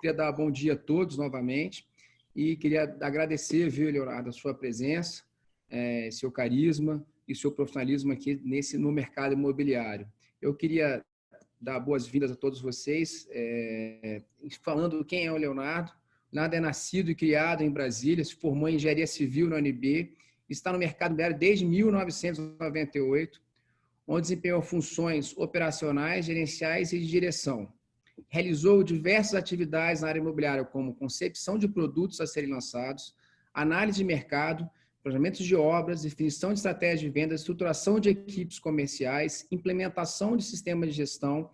Queria dar bom dia a todos novamente e queria agradecer, viu, Leonardo, a sua presença, seu carisma e seu profissionalismo aqui no mercado imobiliário. Eu queria dar boas-vindas a todos vocês, falando quem é o Leonardo. O Leonardo é nascido e criado em Brasília, se formou em Engenharia Civil na UNB, está no mercado imobiliário desde 1998, onde desempenhou funções operacionais, gerenciais e de direção. Realizou diversas atividades na área imobiliária, como concepção de produtos a serem lançados, análise de mercado, planejamento de obras, definição de estratégias de vendas, estruturação de equipes comerciais, implementação de sistemas de gestão,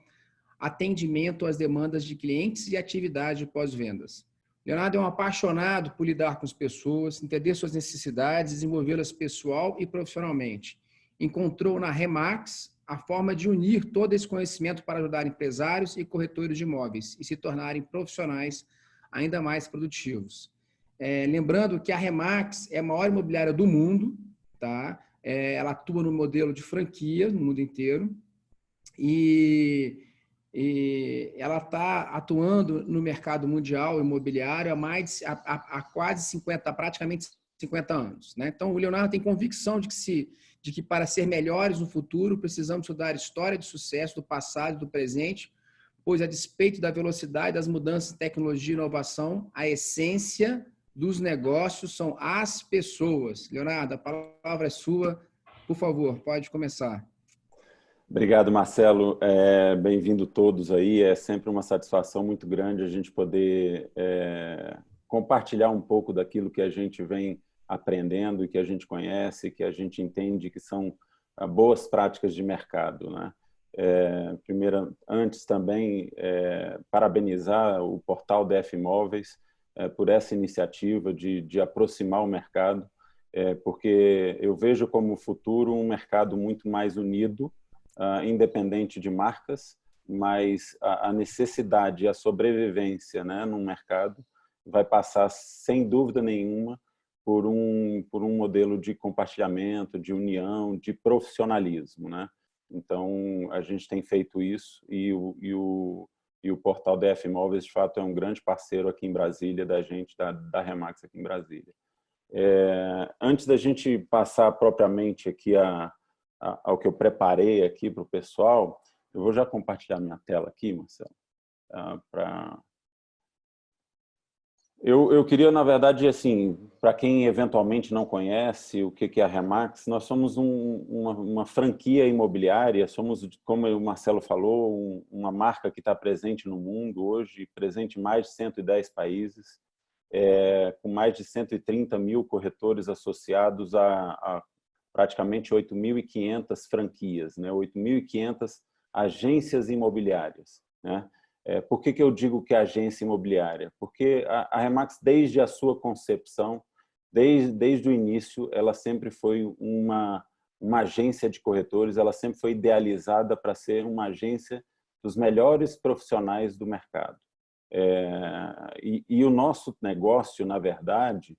atendimento às demandas de clientes e atividade de pós-vendas. Leonardo é um apaixonado por lidar com as pessoas, entender suas necessidades, desenvolvê-las pessoal e profissionalmente. Encontrou na Remax a forma de unir todo esse conhecimento para ajudar empresários e corretores de imóveis e se tornarem profissionais ainda mais produtivos. Lembrando que a Remax é a maior imobiliária do mundo, tá? Ela atua no modelo de franquia no mundo inteiro e ela está atuando no mercado mundial imobiliário há quase 50, praticamente 50 anos. Né? Então, o Leonardo tem convicção de que para ser melhores no futuro, precisamos estudar história de sucesso do passado e do presente, pois, a despeito da velocidade das mudanças de tecnologia e inovação, a essência dos negócios são as pessoas. Leonardo, a palavra é sua. Por favor, pode começar. Obrigado, Marcelo. Bem-vindo todos aí. É sempre uma satisfação muito grande a gente poder compartilhar um pouco daquilo que a gente vem aprendendo e que a gente conhece, que a gente entende que são boas práticas de mercado, né? Primeiro, antes também, parabenizar o portal DF Imóveis por essa iniciativa de aproximar o mercado, porque eu vejo como futuro um mercado muito mais unido, independente de marcas, mas a necessidade e a sobrevivência, né, no mercado vai passar, sem dúvida nenhuma, por um modelo de compartilhamento, de união, de profissionalismo, né? Então, a gente tem feito isso e o portal DF Imóveis, de fato, é um grande parceiro aqui em Brasília, da gente, da Remax aqui em Brasília. Antes da gente passar propriamente aqui ao que eu preparei aqui para o pessoal, eu vou já compartilhar minha tela aqui, Marcelo. Eu queria, na verdade, assim, para quem eventualmente não conhece o que é a Remax, nós somos uma franquia imobiliária, somos, como o Marcelo falou, uma marca que está presente no mundo hoje, presente em mais de 110 países, com mais de 130 mil corretores associados a praticamente 8.500 franquias, né? 8.500 agências imobiliárias, né? Por que eu digo que é agência imobiliária? Porque a Remax, desde a sua concepção, desde o início, ela sempre foi uma agência de corretores, ela sempre foi idealizada para ser uma agência dos melhores profissionais do mercado. E o nosso negócio, na verdade,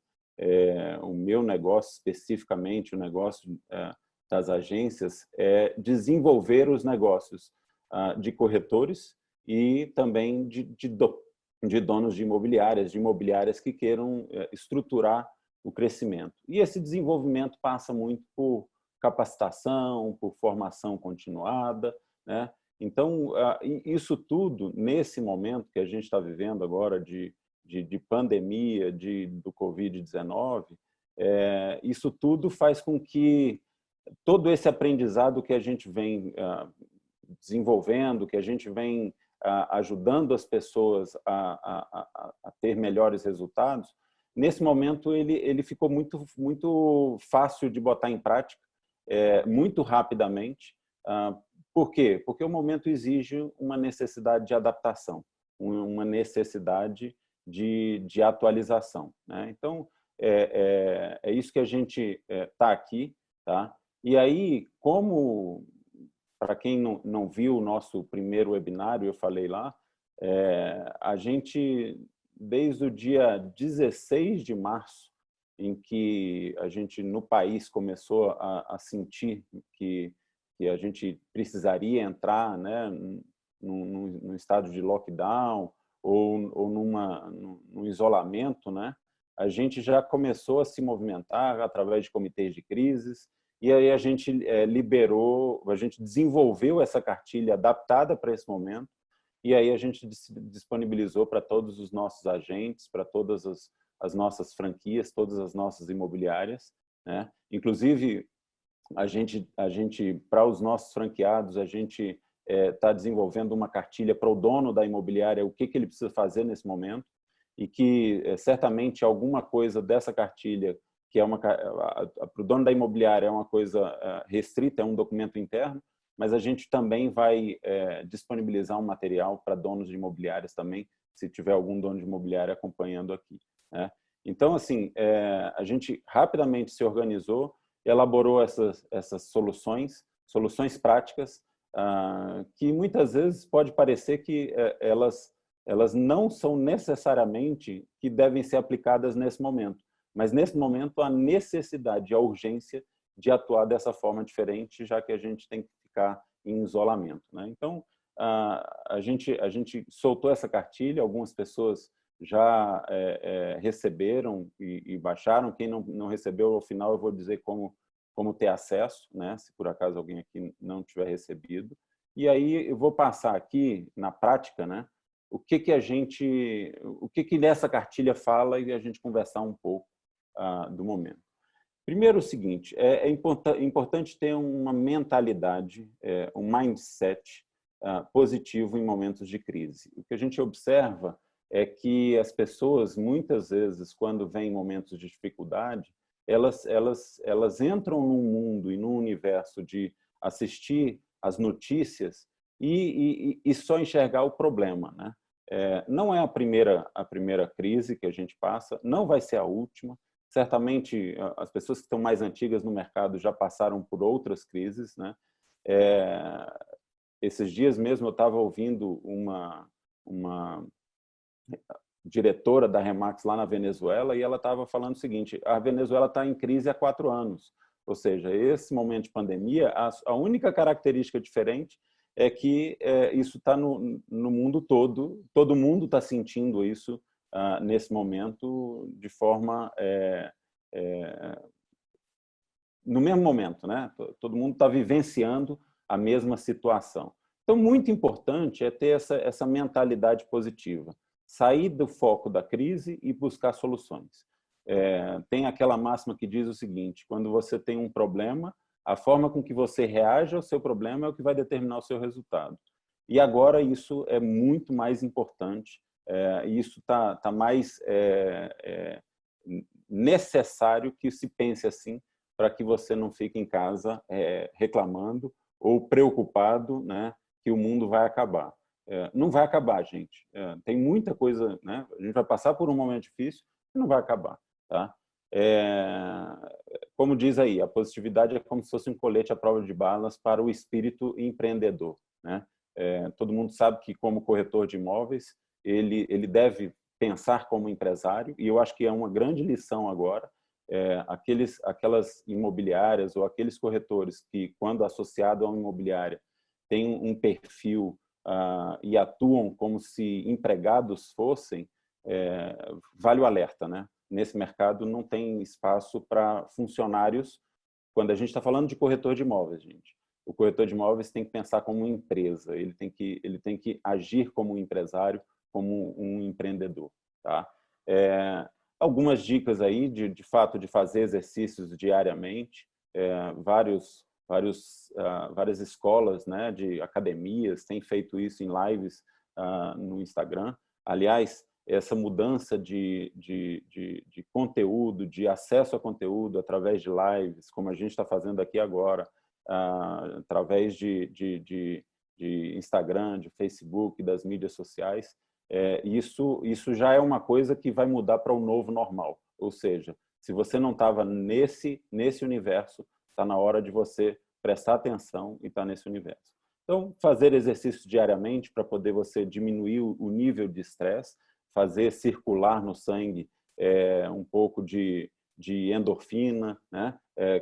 o meu negócio especificamente, o negócio das agências, é desenvolver os negócios de corretores e também de donos de imobiliárias que queiram estruturar o crescimento. E esse desenvolvimento passa muito por capacitação, por formação continuada, né? Então, isso tudo, nesse momento que a gente está vivendo agora de pandemia, do Covid-19, isso tudo faz com que todo esse aprendizado que a gente vem desenvolvendo, que a gente vem ajudando as pessoas a ter melhores resultados, nesse momento ele ficou muito fácil de botar em prática, muito rapidamente. Por quê? Porque o momento exige uma necessidade de adaptação, uma necessidade de atualização, né? Então, é isso que a gente está aqui, tá? E aí, como, para quem não viu o nosso primeiro webinário, eu falei lá, a gente, desde o dia 16 de março, em que a gente, no país, começou a sentir que a gente precisaria entrar, né, num estado de lockdown, ou num isolamento, né, a gente já começou a se movimentar através de comitês de crises, e aí a gente a gente desenvolveu essa cartilha adaptada para esse momento, e aí a gente disponibilizou para todos os nossos agentes, para todas as nossas franquias, todas as nossas imobiliárias, né? Inclusive, a gente para os nossos franqueados, a gente está desenvolvendo uma cartilha para o dono da imobiliária, o que ele precisa fazer nesse momento, e que certamente alguma coisa dessa cartilha, que é para o dono da imobiliária é uma coisa restrita, é um documento interno, mas a gente também vai disponibilizar um material para donos de imobiliárias também, se tiver algum dono de imobiliária acompanhando aqui, né? Então, assim, a gente rapidamente se organizou, elaborou essas soluções práticas, que muitas vezes pode parecer que elas não são necessariamente que devem ser aplicadas nesse momento, mas nesse momento a necessidade, a urgência de atuar dessa forma diferente, já que a gente tem que ficar em isolamento, né? Então, a gente soltou essa cartilha, algumas pessoas já receberam e baixaram. Quem não recebeu, ao final eu vou dizer como ter acesso, né, se por acaso alguém aqui não tiver recebido. E aí eu vou passar aqui, na prática, né, o que nessa cartilha fala, e a gente conversar um pouco do momento. Primeiro, o seguinte, é importante ter uma mentalidade, um mindset positivo em momentos de crise. O que a gente observa é que as pessoas, muitas vezes, quando vêm momentos de dificuldade, elas entram num mundo e num universo de assistir as notícias e só enxergar o problema, né? Não é a primeira crise que a gente passa, não vai ser a última. Certamente, as pessoas que estão mais antigas no mercado já passaram por outras crises, né? Esses dias mesmo eu estava ouvindo uma diretora da Remax lá na Venezuela, e ela estava falando o seguinte: a Venezuela está em crise há 4 anos. Ou seja, esse momento de pandemia, a única característica diferente é que isso está no mundo todo mundo está sentindo isso nesse momento de forma no mesmo momento, né? Todo mundo está vivenciando a mesma situação. Então, muito importante é ter essa mentalidade positiva, sair do foco da crise e buscar soluções. Tem aquela máxima que diz o seguinte: quando você tem um problema, a forma com que você reage ao seu problema é o que vai determinar o seu resultado. E agora isso é muito mais importante, e isso está mais necessário que se pense assim, para que você não fique em casa reclamando ou preocupado, né, que o mundo vai acabar. Não vai acabar, gente. Tem muita coisa, né? A gente vai passar por um momento difícil e não vai acabar, tá? Como diz aí, a positividade é como se fosse um colete à prova de balas para o espírito empreendedor, né? Todo mundo sabe que, como corretor de imóveis, ele deve pensar como empresário, e eu acho que é uma grande lição agora. Aquelas imobiliárias ou aqueles corretores que, quando associado a uma imobiliária, têm um perfil e atuam como se empregados fossem, vale o alerta, né? Nesse mercado não tem espaço para funcionários. Quando a gente está falando de corretor de imóveis, gente, o corretor de imóveis tem que pensar como uma empresa, ele tem que agir como um empresário, como um empreendedor, tá? Algumas dicas aí, de fato, de fazer exercícios diariamente, várias escolas, né, de academias têm feito isso em lives no Instagram. Aliás, essa mudança de conteúdo, de acesso a conteúdo através de lives, como a gente está fazendo aqui agora, através de Instagram, de Facebook, das mídias sociais, isso já é uma coisa que vai mudar para o novo normal. Ou seja, se você não estava nesse universo, está na hora de você prestar atenção e estar nesse universo. Então, fazer exercícios diariamente para poder você diminuir o nível de estresse, fazer circular no sangue um pouco de endorfina, né?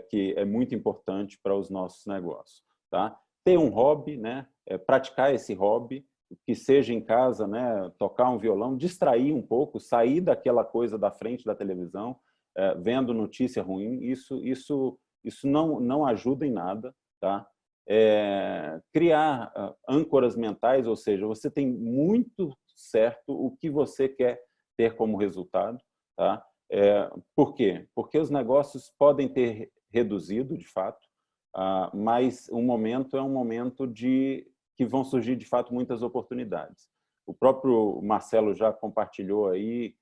Que é muito importante para os nossos negócios, tá? Ter um hobby, né? Praticar esse hobby, que seja em casa, né, tocar um violão, distrair um pouco, sair daquela coisa da frente da televisão, vendo notícia ruim, isso não ajuda em nada, tá? Criar âncoras mentais, ou seja, você tem muito certo o que você quer ter como resultado, tá? Por quê? Porque os negócios podem ter reduzido, de fato, mas o momento é um momento que vão surgir, de fato, muitas oportunidades. O próprio Marcelo já compartilhou aí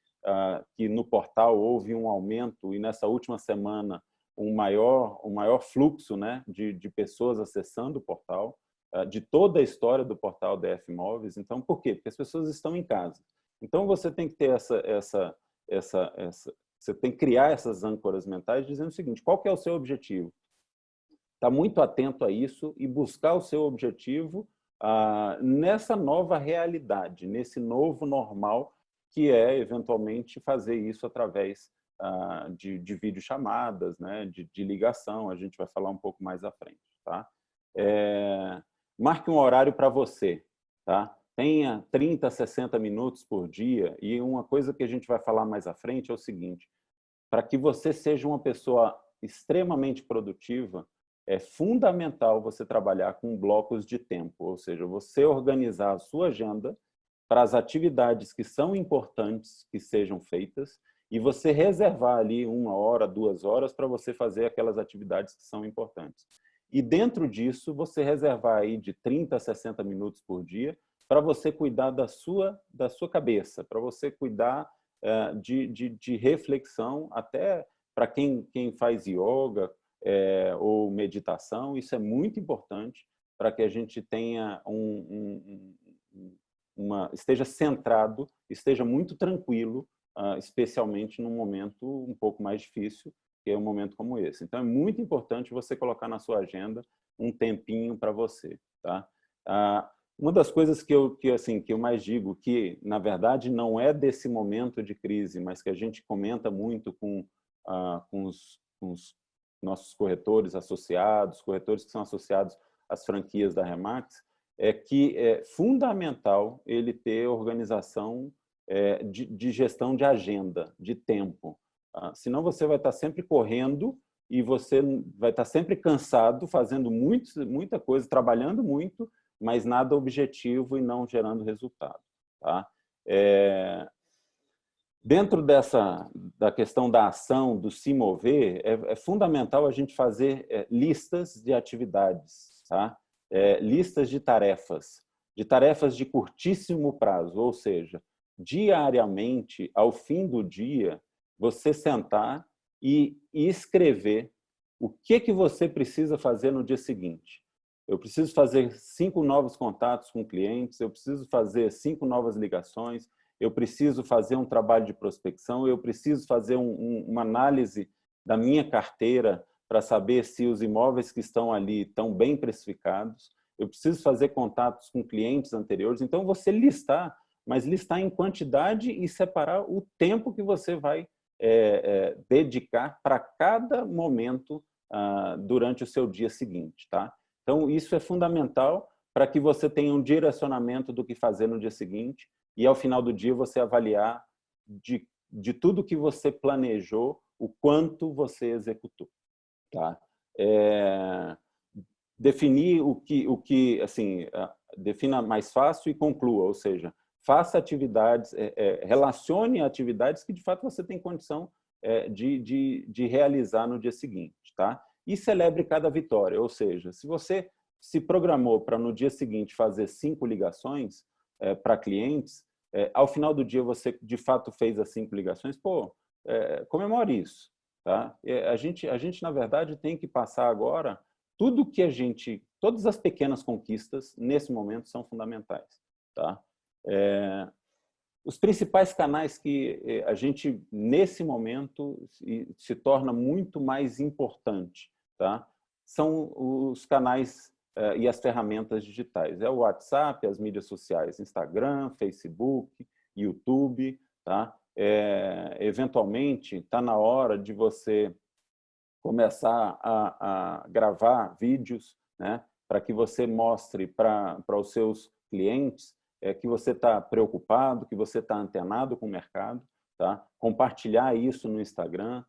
que no portal houve um aumento e nessa última semana um maior fluxo, né, de pessoas acessando o portal, de toda a história do portal DF Imóveis. Então, por quê? Porque as pessoas estão em casa. Então, você tem que ter você tem que criar essas âncoras mentais dizendo o seguinte: qual que é o seu objetivo? Estar muito atento a isso e buscar o seu objetivo nessa nova realidade, nesse novo normal, que é, eventualmente, fazer isso através de videochamadas, né, de ligação. A gente vai falar um pouco mais à frente. Tá? Marque um horário para você. Tá? Tenha 30, 60 minutos por dia. E uma coisa que a gente vai falar mais à frente é o seguinte: para que você seja uma pessoa extremamente produtiva, é fundamental você trabalhar com blocos de tempo, ou seja, você organizar a sua agenda para as atividades que são importantes que sejam feitas e você reservar ali 1 hora, 2 horas para você fazer aquelas atividades que são importantes. E dentro disso, você reservar aí de 30 a 60 minutos por dia para você cuidar da sua cabeça, para você cuidar de reflexão, até para quem faz yoga, ou meditação. Isso é muito importante para que a gente tenha esteja centrado, esteja muito tranquilo, especialmente num momento um pouco mais difícil, que é um momento como esse. Então, é muito importante você colocar na sua agenda um tempinho para você. Tá? Uma das coisas que eu mais digo, que, na verdade, não é desse momento de crise, mas que a gente comenta muito com os nossos corretores associados, corretores que são associados às franquias da Remax, é que é fundamental ele ter organização de gestão de agenda, de tempo. Senão você vai estar sempre correndo e você vai estar sempre cansado, fazendo muita coisa, trabalhando muito, mas nada objetivo e não gerando resultado. Tá? Dentro da questão da ação, do se mover, é fundamental a gente fazer listas de atividades, tá? Listas de tarefas de curtíssimo prazo, ou seja, diariamente, ao fim do dia, você sentar e escrever o que você precisa fazer no dia seguinte. Eu preciso fazer 5 novos contatos com clientes, eu preciso fazer 5 novas ligações, eu preciso fazer um trabalho de prospecção, eu preciso fazer uma análise da minha carteira para saber se os imóveis que estão ali estão bem precificados, eu preciso fazer contatos com clientes anteriores. Então, você listar, mas listar em quantidade e separar o tempo que você vai dedicar para cada momento durante o seu dia seguinte. Tá? Então, isso é fundamental para que você tenha um direcionamento do que fazer no dia seguinte e, ao final do dia, você avaliar de tudo que você planejou, o quanto você executou. Tá? Definir assim, defina mais fácil e conclua, ou seja, faça atividades, relacione atividades que, de fato, você tem condição de realizar no dia seguinte. Tá? E celebre cada vitória, ou seja, se você se programou para no dia seguinte fazer 5 ligações para clientes, ao final do dia você de fato fez as 5 ligações, comemore isso. Tá? A gente, na verdade, tem que passar agora todas as pequenas conquistas nesse momento são fundamentais. Tá? Os principais canais que a gente, nesse momento, se torna muito mais importante, tá? São os canais e as ferramentas digitais. É o WhatsApp, as mídias sociais, Instagram, Facebook, YouTube. Tá? Eventualmente, está na hora de você começar a gravar vídeos, né? Para que você mostre para os seus clientes que você está preocupado, que você está antenado com o mercado, tá? Compartilhar isso no Instagram.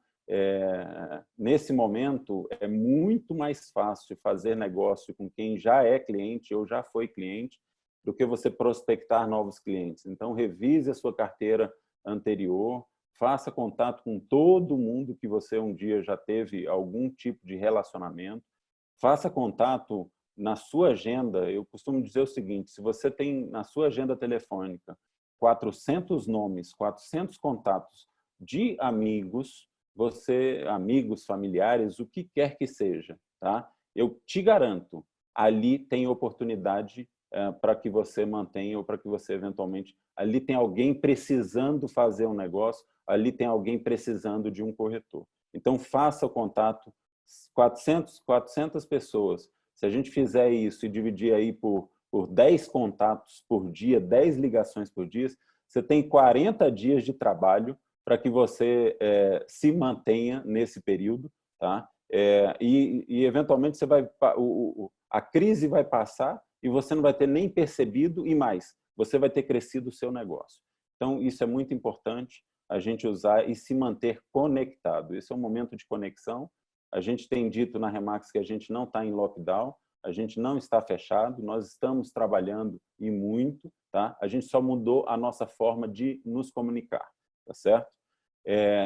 Nesse momento, é muito mais fácil fazer negócio com quem já é cliente ou já foi cliente do que você prospectar novos clientes. Então, revise a sua carteira anterior, faça contato com todo mundo que você um dia já teve algum tipo de relacionamento, faça contato na sua agenda. Eu costumo dizer o seguinte: se você tem na sua agenda telefônica 400 nomes, 400 contatos de amigos, amigos, familiares, o que quer que seja, tá? Eu te garanto, ali tem oportunidade para que você mantenha ou para que você eventualmente... Ali tem alguém precisando fazer um negócio, ali tem alguém precisando de um corretor. Então, faça o contato, 400 pessoas. Se a gente fizer isso e dividir aí por 10 contatos por dia, 10 ligações por dia, você tem 40 dias de trabalho para que você se mantenha nesse período, tá? E eventualmente a crise vai passar e você não vai ter nem percebido, e mais, você vai ter crescido o seu negócio. Então, isso é muito importante, a gente usar e se manter conectado. Esse é um momento de conexão. A gente tem dito na Remax que a gente não está em lockdown, a gente não está fechado, nós estamos trabalhando e muito, tá? A gente só mudou a nossa forma de nos comunicar, tá certo?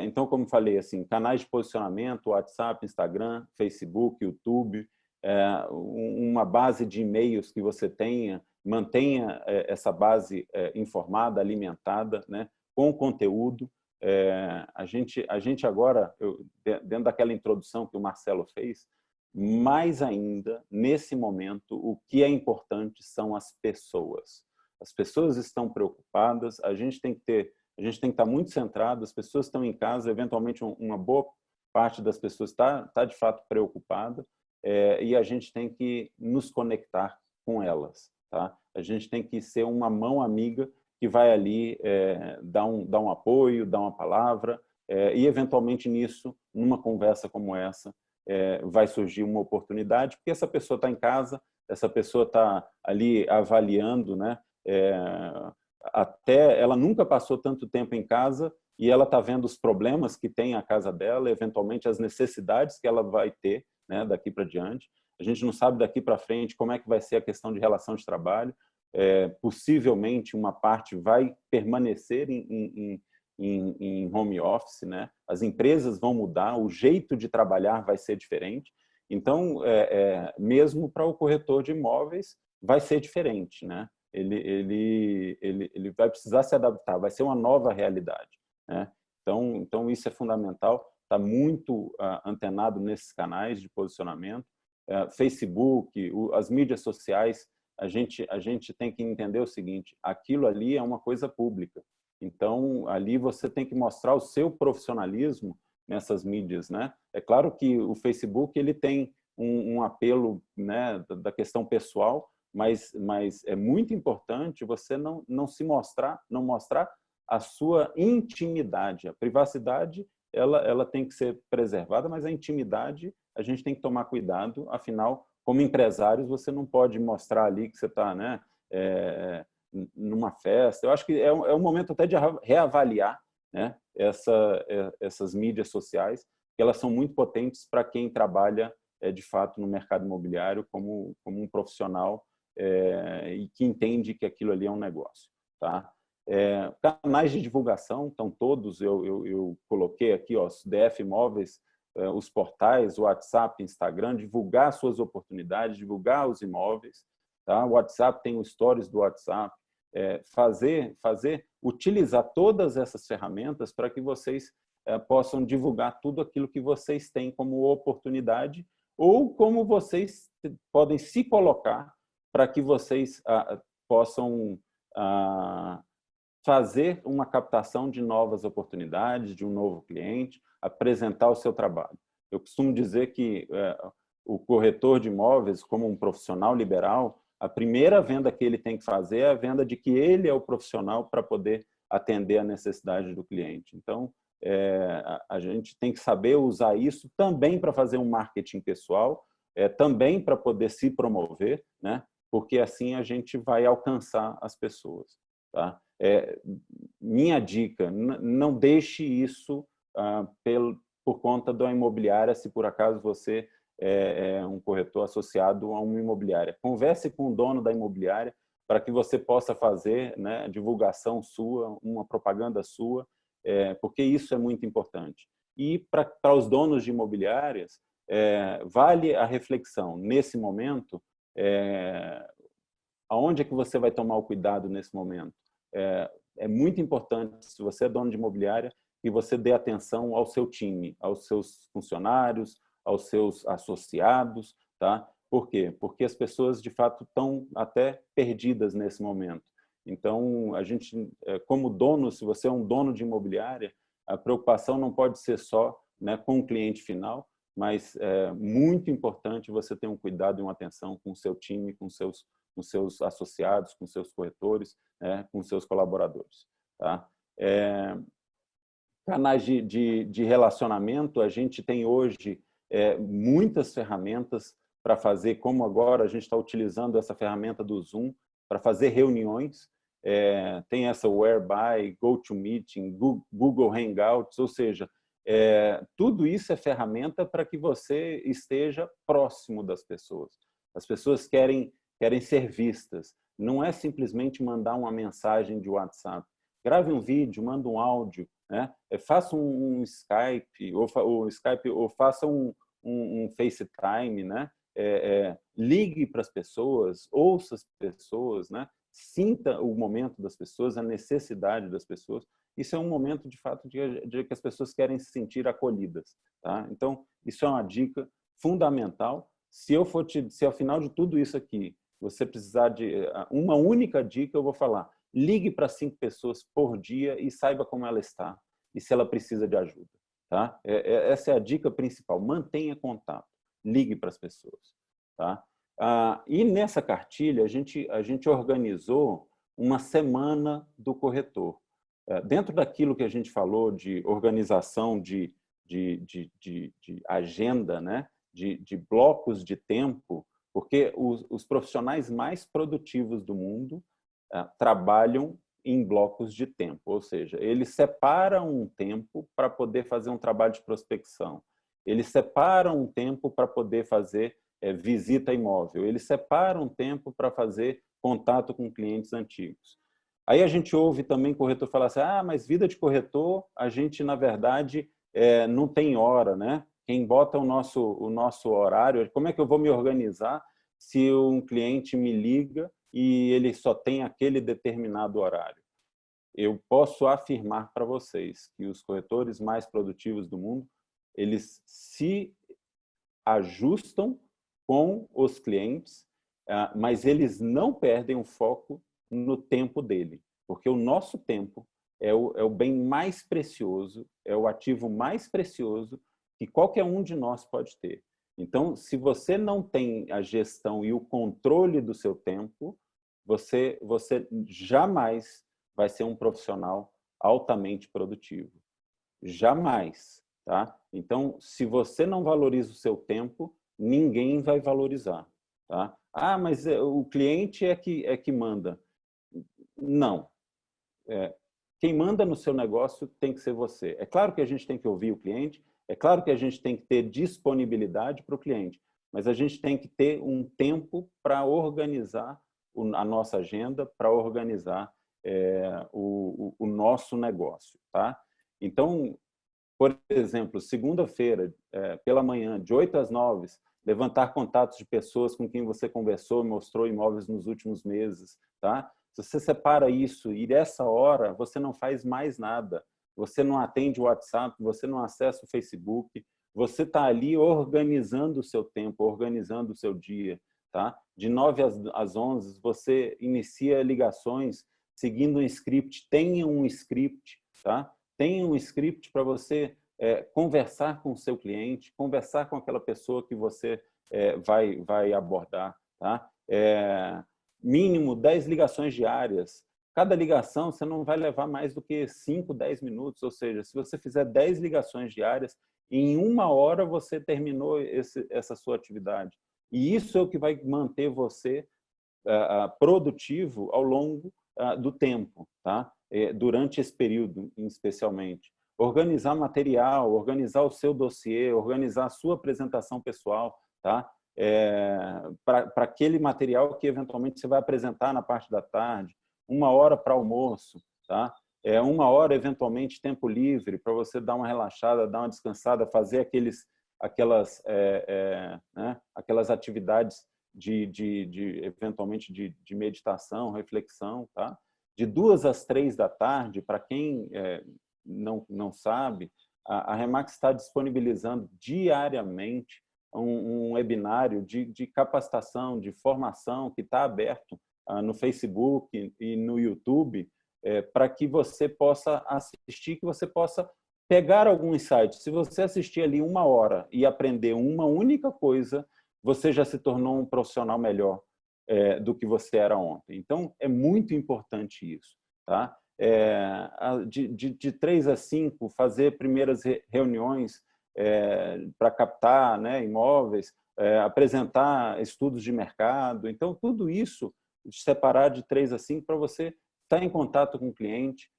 Então, como falei, assim, canais de posicionamento, WhatsApp, Instagram, Facebook, YouTube, uma base de e-mails que você tenha, mantenha essa base informada, alimentada, né, com conteúdo. A gente agora, dentro daquela introdução que o Marcelo fez, mais ainda, nesse momento, o que é importante são as pessoas. As pessoas estão preocupadas, a gente tem que estar muito centrado, as pessoas estão em casa, eventualmente uma boa parte das pessoas está de fato preocupada, e a gente tem que nos conectar com elas, tá? A gente tem que ser uma mão amiga que vai ali dar um apoio, dar uma palavra, e eventualmente nisso, numa conversa como essa, vai surgir uma oportunidade, porque essa pessoa está em casa, essa pessoa está ali avaliando, né? Até ela nunca passou tanto tempo em casa e ela está vendo os problemas que tem a casa dela, eventualmente as necessidades que ela vai ter, né, daqui para diante. A gente não sabe daqui para frente como é que vai ser a questão de relação de trabalho. Possivelmente uma parte vai permanecer em home office, né? As empresas vão mudar, o jeito de trabalhar vai ser diferente. Então, mesmo para o corretor de imóveis, vai ser diferente, né? Ele vai precisar se adaptar, vai ser uma nova realidade, né? Então isso é fundamental, está muito antenado nesses canais de posicionamento, Facebook, as mídias sociais. A gente tem que entender o seguinte: aquilo ali é uma coisa pública, então ali você tem que mostrar o seu profissionalismo nessas mídias, né? É claro que o Facebook ele tem um apelo, né, da questão pessoal, mas é muito importante você não se mostrar, não mostrar a sua intimidade. A privacidade ela tem que ser preservada, mas a intimidade a gente tem que tomar cuidado. Afinal, como empresários, você não pode mostrar ali que você está, né, numa festa. Eu acho que é um momento até de reavaliar, né, essas mídias sociais, que elas são muito potentes para quem trabalha de fato no mercado imobiliário como um profissional e que entende que aquilo ali é um negócio, tá? Canais de divulgação estão todos, eu coloquei aqui, ó, DF Imóveis, os portais, o WhatsApp, Instagram, divulgar suas oportunidades, divulgar os imóveis, tá? O WhatsApp tem os stories do WhatsApp, utilizar todas essas ferramentas para que vocês possam divulgar tudo aquilo que vocês têm como oportunidade ou como vocês podem se colocar para que vocês possam fazer uma captação de novas oportunidades, de um novo cliente, apresentar o seu trabalho. Eu costumo dizer que o corretor de imóveis, como um profissional liberal, a primeira venda que ele tem que fazer é a venda de que ele é o profissional para poder atender a necessidade do cliente. Então, a gente tem que saber usar isso também para fazer um marketing pessoal, também para poder se promover, né? porque assim a gente vai alcançar as pessoas. Tá? Minha dica, não deixe isso por conta da imobiliária, se por acaso você é um corretor associado a uma imobiliária. Converse com o dono da imobiliária para que você possa fazer, né, divulgação sua, uma propaganda sua, porque isso é muito importante. E para os donos de imobiliárias, vale a reflexão. Nesse momento, aonde é que você vai tomar o cuidado nesse momento? É muito importante, se você é dono de imobiliária, que você dê atenção ao seu time, aos seus funcionários, aos seus associados, tá? Por quê? Porque as pessoas, de fato, estão até perdidas nesse momento. Então, a gente, como dono, se você é um dono de imobiliária, a preocupação não pode ser só, né, com o cliente final, mas é muito importante você ter um cuidado e uma atenção com o seu time, com seus associados, com seus corretores, né, com seus colaboradores. Tá? Canais de relacionamento, a gente tem hoje muitas ferramentas para fazer, como agora a gente está utilizando essa ferramenta do Zoom para fazer reuniões. Tem essa Whereby, GoToMeeting, Google Hangouts, ou seja, tudo isso é ferramenta para que você esteja próximo das pessoas. As pessoas querem ser vistas. Não é simplesmente mandar uma mensagem de WhatsApp. Grave um vídeo, manda um áudio, né? Faça um Skype, ou faça um FaceTime, né? Ligue para as pessoas, ouça as pessoas, né? Sinta o momento das pessoas, a necessidade das pessoas. Isso é um momento, de fato, de que as pessoas querem se sentir acolhidas. Tá? Então, isso é uma dica fundamental. Se ao final de tudo isso aqui, você precisar de uma única dica, eu vou falar: ligue para 5 pessoas por dia e saiba como ela está e se ela precisa de ajuda. Tá? Essa é a dica principal. Mantenha contato. Ligue para as pessoas. Tá? E nessa cartilha, a gente organizou uma semana do corretor. Dentro daquilo que a gente falou de organização de agenda, né? de blocos de tempo, porque os profissionais mais produtivos do mundo trabalham em blocos de tempo, ou seja, eles separam um tempo para poder fazer um trabalho de prospecção, eles separam um tempo para poder fazer visita imóvel, eles separam um tempo para fazer contato com clientes antigos. Aí a gente ouve também corretor falar assim: mas vida de corretor, a gente, na verdade, não tem hora, né? Quem bota o nosso horário, como é que eu vou me organizar se um cliente me liga e ele só tem aquele determinado horário? Eu posso afirmar para vocês que os corretores mais produtivos do mundo, eles se ajustam com os clientes, mas eles não perdem o foco no tempo dele, porque o nosso tempo é o bem mais precioso, é o ativo mais precioso que qualquer um de nós pode ter. Então, se você não tem a gestão e o controle do seu tempo, você jamais vai ser um profissional altamente produtivo. Jamais. Tá? Então, se você não valoriza o seu tempo, ninguém vai valorizar. Tá? Mas o cliente é que manda. Não. Quem manda no seu negócio tem que ser você. É claro que a gente tem que ouvir o cliente, é claro que a gente tem que ter disponibilidade para o cliente, mas a gente tem que ter um tempo para organizar a nossa agenda, para organizar o nosso negócio. Tá? Então, por exemplo, segunda-feira, pela manhã, de 8 às 9, levantar contatos de pessoas com quem você conversou e mostrou imóveis nos últimos meses. Tá? Se você separa isso e dessa hora você não faz mais nada, você não atende o WhatsApp, você não acessa o Facebook, você está ali organizando o seu tempo, organizando o seu dia. Tá? De 9 às 11, você inicia ligações seguindo um script. Tenha um script. Tá? Tenha um script para você conversar com o seu cliente, conversar com aquela pessoa que você vai abordar. Tá? Mínimo 10 ligações diárias. Cada ligação você não vai levar mais do que 5, 10 minutos. Ou seja, se você fizer 10 ligações diárias, em 1 hora você terminou essa sua atividade. E isso é o que vai manter você produtivo ao longo do tempo, tá? Durante esse período, especialmente. Organizar material, organizar o seu dossiê, organizar a sua apresentação pessoal, tá? Para aquele material que eventualmente você vai apresentar na parte da tarde, 1 hora para almoço, tá? 1 hora, eventualmente, tempo livre para você dar uma relaxada, dar uma descansada, fazer aquelas atividades eventualmente de meditação, reflexão, tá? De 2 às 3 da tarde, para quem não sabe, a Remax está disponibilizando diariamente um webinário de capacitação, de formação, que está aberto no Facebook e no YouTube, para que você possa assistir, que você possa pegar algum insight. Se você assistir ali 1 hora e aprender uma única coisa, você já se tornou um profissional melhor do que você era ontem. Então, é muito importante isso, tá? De 3 a 5, fazer primeiras reuniões para captar, né, imóveis, apresentar estudos de mercado. Então, tudo isso, separar de 3 a 5 para você estar em contato com o cliente,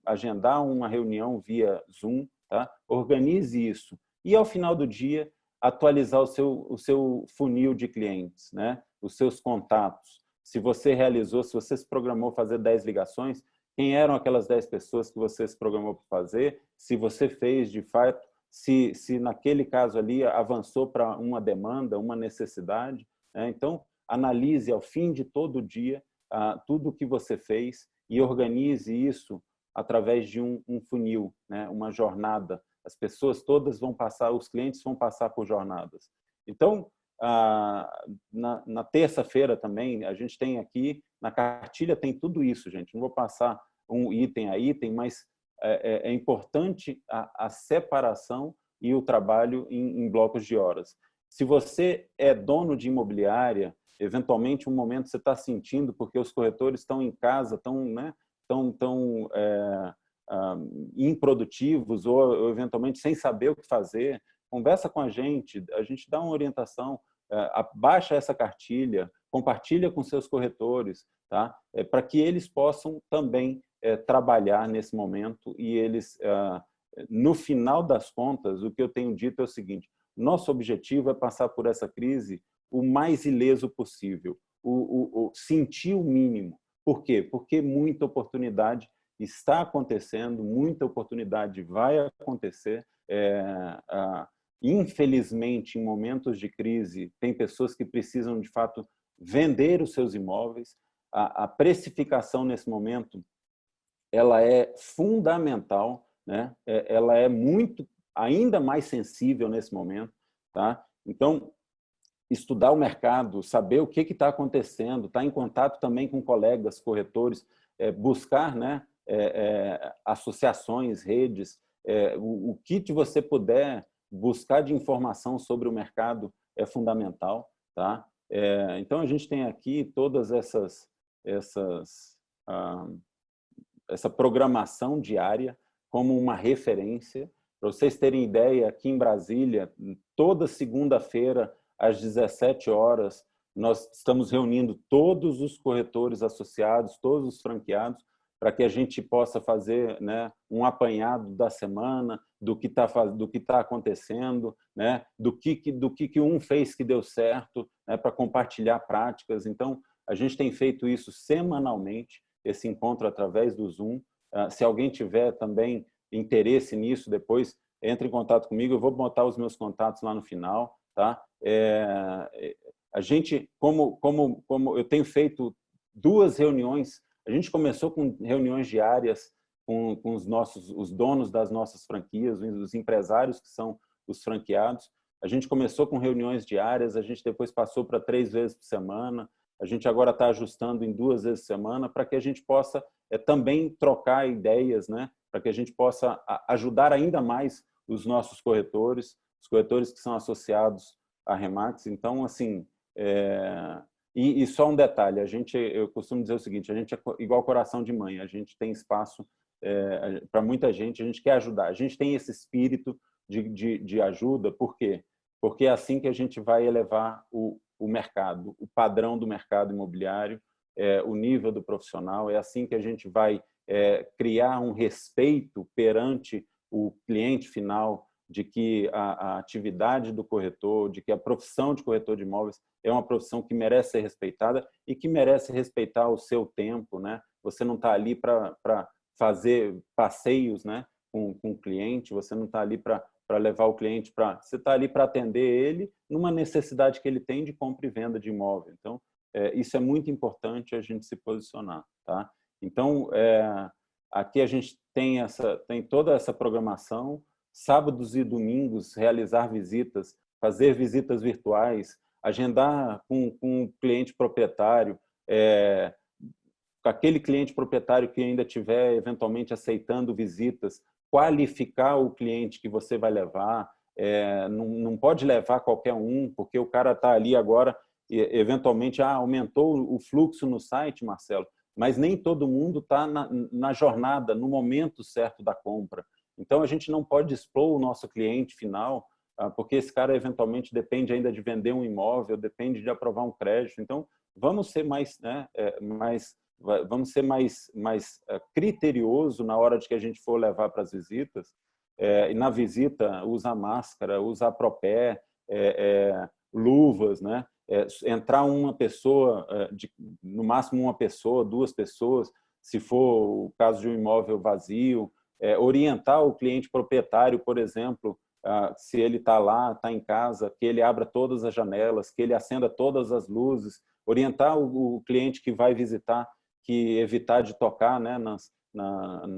agendar uma reunião via Zoom, tá? Organize isso. E, ao final do dia, atualizar o seu funil de clientes, né? Os seus contatos. Se você se programou fazer 10 ligações, quem eram aquelas 10 pessoas que você se programou para fazer? Se você fez, de fato, se naquele caso ali avançou para uma demanda, uma necessidade, né? Então, analise ao fim de todo o dia tudo o que você fez e organize isso através de um funil, né? Uma jornada. As pessoas todas vão passar, os clientes vão passar por jornadas. Então, na terça-feira também, a gente tem aqui, na cartilha tem tudo isso, gente. Não vou passar um item a item, mas é importante a separação e o trabalho em blocos de horas. Se você é dono de imobiliária, eventualmente um momento você está sentindo porque os corretores estão em casa, estão, né, improdutivos ou eventualmente sem saber o que fazer, conversa com a gente dá uma orientação, baixa essa cartilha, compartilha com seus corretores, tá? Para que eles possam também trabalhar nesse momento e eles, no final das contas, o que eu tenho dito é o seguinte: nosso objetivo é passar por essa crise o mais ileso possível, sentir o mínimo. Por quê? Porque muita oportunidade está acontecendo, muita oportunidade vai acontecer. Infelizmente, em momentos de crise, tem pessoas que precisam, de fato, vender os seus imóveis. A precificação, nesse momento, ela é fundamental, né? Ela é ainda mais sensível nesse momento, tá? Então, estudar o mercado, saber o que está acontecendo, estar em contato também com colegas corretores, buscar, né, associações, redes, o que você puder buscar de informação sobre o mercado é fundamental, tá? Então, a gente tem aqui todas essa programação diária como uma referência. Para vocês terem ideia, aqui em Brasília, toda segunda-feira, às 17 horas, nós estamos reunindo todos os corretores associados, todos os franqueados, para que a gente possa fazer, né, um apanhado da semana, do que está acontecendo, né, do que um fez que deu certo, né, para compartilhar práticas. Então, a gente tem feito isso semanalmente, esse encontro através do Zoom. Se alguém tiver também interesse nisso, depois entre em contato comigo, eu vou botar os meus contatos lá no final, tá? A gente, como eu tenho feito 2 reuniões, a gente começou com reuniões diárias com os donos das nossas franquias, os empresários que são os franqueados. A gente começou com reuniões diárias, a gente depois passou para 3 vezes por semana, a gente agora está ajustando em 2 vezes por semana para que a gente possa também trocar ideias, né? Para que a gente possa ajudar ainda mais os nossos corretores, os corretores que são associados à Remax. Então, assim, e só um detalhe, eu costumo dizer o seguinte: a gente é igual coração de mãe, a gente tem espaço para muita gente, a gente quer ajudar, a gente tem esse espírito de ajuda. Por quê? Porque é assim que a gente vai elevar o mercado, o padrão do mercado imobiliário, o nível do profissional. É assim que a gente vai criar um respeito perante o cliente final, de que a atividade do corretor, de que a profissão de corretor de imóveis é uma profissão que merece ser respeitada e que merece respeitar o seu tempo, né? Você não está ali para fazer passeios, né, com o cliente, você não está ali para levar o cliente para... Você está ali para atender ele numa necessidade que ele tem de compra e venda de imóvel. Então, isso é muito importante a gente se posicionar, tá? Então, aqui a gente tem toda essa programação, sábados e domingos, realizar visitas, fazer visitas virtuais, agendar com o cliente proprietário, com aquele cliente proprietário que ainda estiver eventualmente aceitando visitas, qualificar o cliente que você vai levar, não pode levar qualquer um, porque o cara está ali agora, eventualmente, aumentou o fluxo no site, Marcelo, mas nem todo mundo está na jornada, no momento certo da compra. Então, a gente não pode expor o nosso cliente final, porque esse cara, eventualmente, depende ainda de vender um imóvel, depende de aprovar um crédito. Então, vamos ser mais, né, vamos ser mais criterioso na hora de que a gente for levar para as visitas. E na visita, usar máscara, usar propé, luvas, né? Entrar uma pessoa, no máximo uma pessoa, 2 pessoas, se for o caso de um imóvel vazio, orientar o cliente proprietário, por exemplo, se ele está lá, está em casa, que ele abra todas as janelas, que ele acenda todas as luzes, orientar o cliente que vai visitar, que evitar de tocar, né,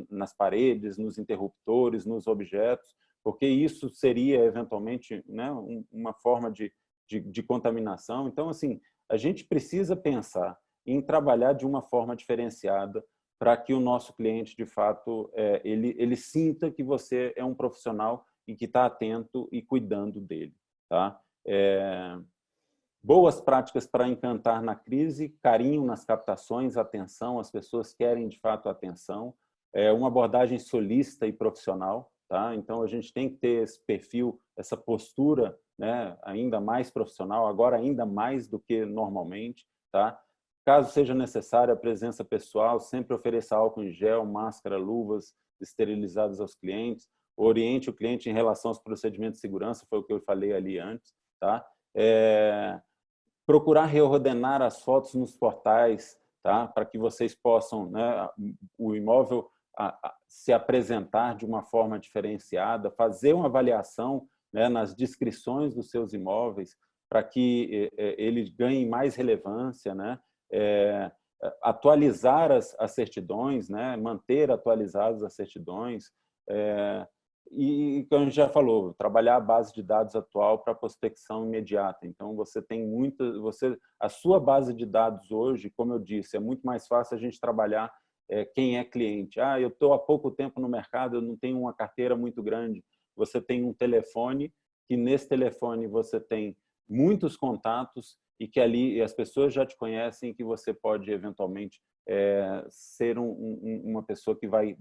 nas paredes, nos interruptores, nos objetos, porque isso seria, eventualmente, né, uma forma de contaminação. Então, assim, a gente precisa pensar em trabalhar de uma forma diferenciada para que o nosso cliente, de fato, ele sinta que você é um profissional e que está atento e cuidando dele, tá? Boas práticas para encantar na crise, carinho nas captações, atenção, as pessoas querem, de fato, atenção, uma abordagem solícita e profissional, tá? Então, a gente tem que ter esse perfil, essa postura, né, ainda mais profissional, agora ainda mais do que normalmente, tá? Caso seja necessária a presença pessoal, sempre ofereça álcool em gel, máscara, luvas esterilizadas aos clientes, oriente o cliente em relação aos procedimentos de segurança, foi o que eu falei ali antes, tá? Procurar reordenar as fotos nos portais, tá? Para que vocês possam, né, o imóvel se apresentar de uma forma diferenciada, fazer uma avaliação, né, nas descrições dos seus imóveis, para que ele ganhe mais relevância, né? Atualizar as certidões, né? Manter atualizadas as certidões, e, como a gente já falou, trabalhar a base de dados atual para prospecção imediata. Então, você tem a sua base de dados hoje, como eu disse, é muito mais fácil a gente trabalhar quem é cliente. Eu estou há pouco tempo no mercado, eu não tenho uma carteira muito grande. Você tem um telefone, que nesse telefone você tem muitos contatos e que ali as pessoas já te conhecem, que você pode, eventualmente, ser uma pessoa que vai...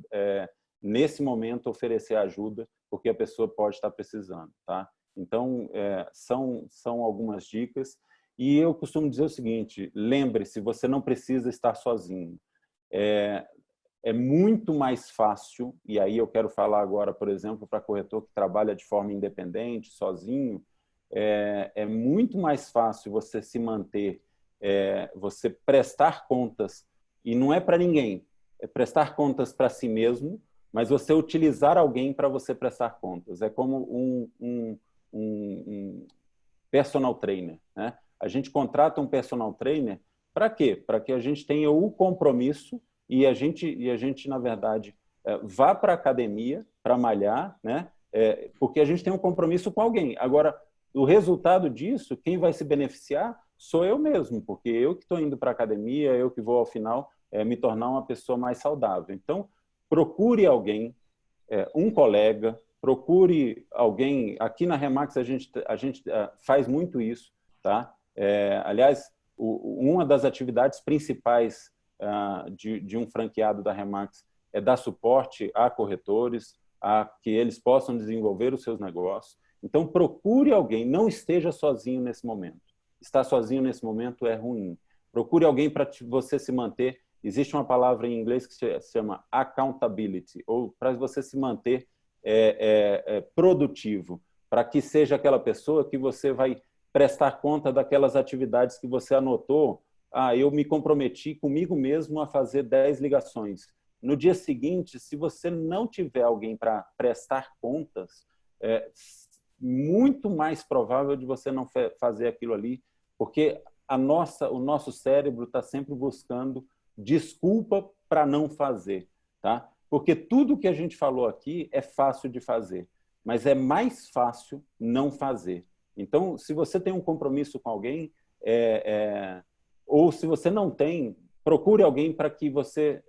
nesse momento, oferecer ajuda, porque a pessoa pode estar precisando, tá? Então, são algumas dicas. E eu costumo dizer o seguinte, lembre-se, você não precisa estar sozinho. É muito mais fácil, e aí eu quero falar agora, por exemplo, para corretor que trabalha de forma independente, sozinho, é muito mais fácil você se manter, você prestar contas, e não é para ninguém, é prestar contas para si mesmo, mas você utilizar alguém para você prestar contas. É como um personal trainer, né? A gente contrata um personal trainer para quê? Para que a gente tenha o compromisso e a gente, na verdade, vá para a academia para malhar, né? Porque a gente tem um compromisso com alguém. Agora, o resultado disso, quem vai se beneficiar sou eu mesmo, porque eu que estou indo para a academia, eu que vou, ao final, me tornar uma pessoa mais saudável. Então, procure alguém, um colega, procure alguém. Aqui na Remax a gente faz muito isso, tá? Aliás, uma das atividades principais de um franqueado da Remax é dar suporte a corretores, a que eles possam desenvolver os seus negócios. Então, procure alguém, não esteja sozinho nesse momento. estar sozinho nesse momento é ruim. Procure alguém para você se manter. Existe uma palavra em inglês que se chama accountability, ou para você se manter produtivo, para que seja aquela pessoa que você vai prestar conta daquelas atividades que você anotou. Eu me comprometi comigo mesmo a fazer 10 ligações. No dia seguinte, se você não tiver alguém para prestar contas, é muito mais provável de você não fazer aquilo ali, porque o nosso cérebro está sempre buscando desculpa para não fazer, tá? Porque tudo que a gente falou aqui é fácil de fazer, mas é mais fácil não fazer. Então, se você tem um compromisso com alguém, ou se você não tem, procure alguém para que você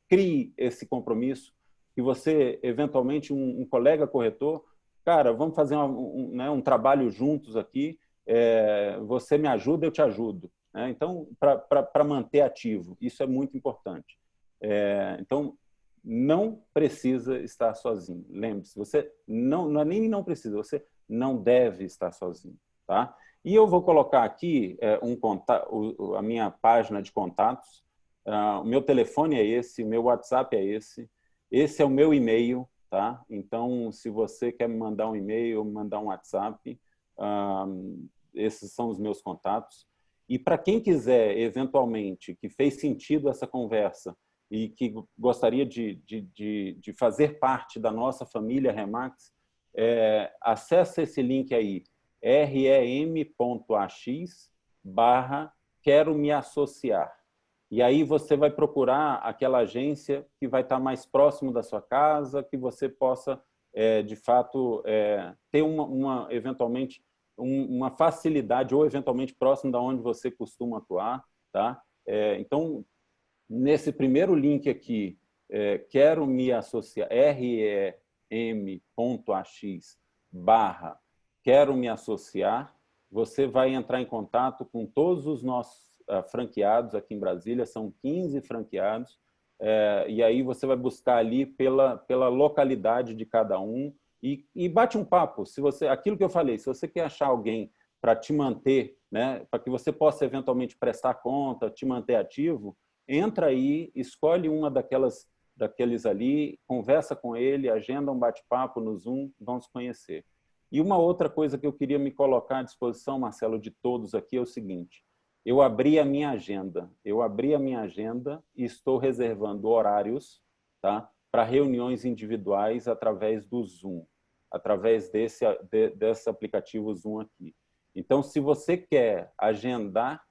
crie esse compromisso, que você, eventualmente, um colega corretor, cara, vamos fazer um trabalho juntos aqui, você me ajuda, eu te ajudo. Né? Então, para manter ativo, isso é muito importante. Então, não precisa estar sozinho. Lembre-se, você nem não precisa, você não deve estar sozinho. Tá? E eu vou colocar aqui a minha página de contatos. O meu telefone é esse, o meu WhatsApp é esse é o meu e-mail. Tá? Então, se você quer me mandar um e-mail ou me mandar um WhatsApp, esses são os meus contatos. E para quem quiser, eventualmente, que fez sentido essa conversa e que gostaria de fazer parte da nossa família Remax, acesse esse link aí, rem.ax/quero me associar. E aí você vai procurar aquela agência que vai estar mais próximo da sua casa, que você possa, de fato, ter eventualmente uma facilidade ou eventualmente próximo da onde você costuma atuar. Tá? Então, nesse primeiro link aqui, quero me associar, rem.ax/quero me associar, você vai entrar em contato com todos os nossos franqueados aqui em Brasília, são 15 franqueados, e aí você vai buscar ali pela localidade de cada um e bate um papo. Se você, aquilo que eu falei, se você quer achar alguém para te manter, né, para que você possa eventualmente prestar conta, te manter ativo, entra aí, escolhe uma daqueles ali, conversa com ele, agenda um bate-papo no Zoom, vão se conhecer. E uma outra coisa que eu queria me colocar à disposição, Marcelo, de todos aqui é o seguinte: eu abri a minha agenda e estou reservando horários, tá, para reuniões individuais através do Zoom, através desse aplicativo Zoom aqui. Então, se você quer agendar,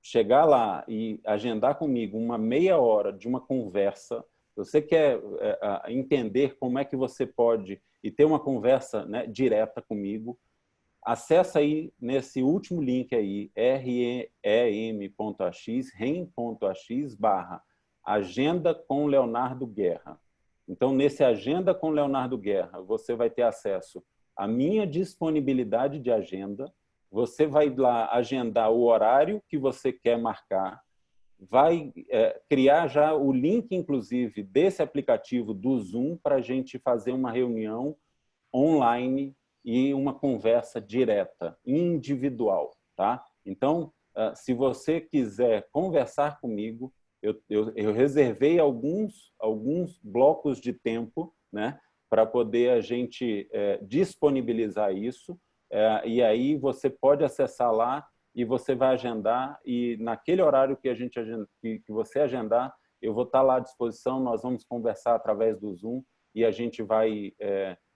chegar lá e agendar comigo uma meia hora de uma conversa, você quer entender como é que você pode e ter uma conversa, né, direta comigo, acessa aí nesse último link aí, rem.ax/agenda com Leonardo Guerra. Então, nesse Agenda com Leonardo Guerra, você vai ter acesso à minha disponibilidade de agenda, você vai lá agendar o horário que você quer marcar, vai criar já o link, inclusive, desse aplicativo do Zoom para a gente fazer uma reunião online e uma conversa direta, individual. Tá? Então, se você quiser conversar comigo, eu reservei alguns blocos de tempo, né, para poder a gente disponibilizar isso, e aí você pode acessar lá e você vai agendar, e naquele horário que você agendar, eu vou estar lá à disposição, nós vamos conversar através do Zoom e a gente vai,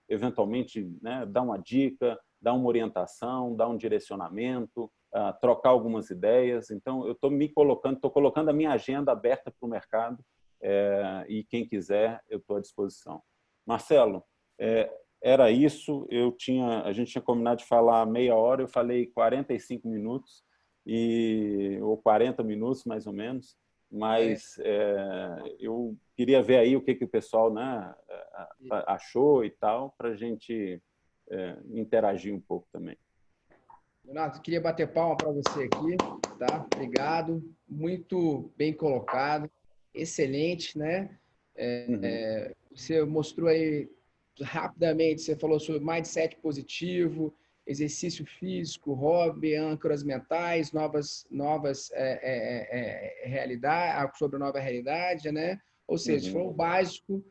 eventualmente, né, dar uma dica, dar uma orientação, dar um direcionamento, trocar algumas ideias. Então, eu estou colocando a minha agenda aberta para o mercado, e quem quiser, eu estou à disposição. Marcelo, era isso. A gente tinha combinado de falar meia hora, eu falei 45 minutos, ou 40 minutos, mais ou menos, mas eu queria ver aí o que o pessoal, né, achou e tal, para a gente interagir um pouco também. Leonardo, queria bater palma para você aqui, tá? Obrigado, muito bem colocado, excelente, né? Você mostrou aí rapidamente, você falou sobre mindset positivo, exercício físico, hobby, âncoras mentais, novas realidades, sobre a nova realidade, né? Ou seja, foi o básico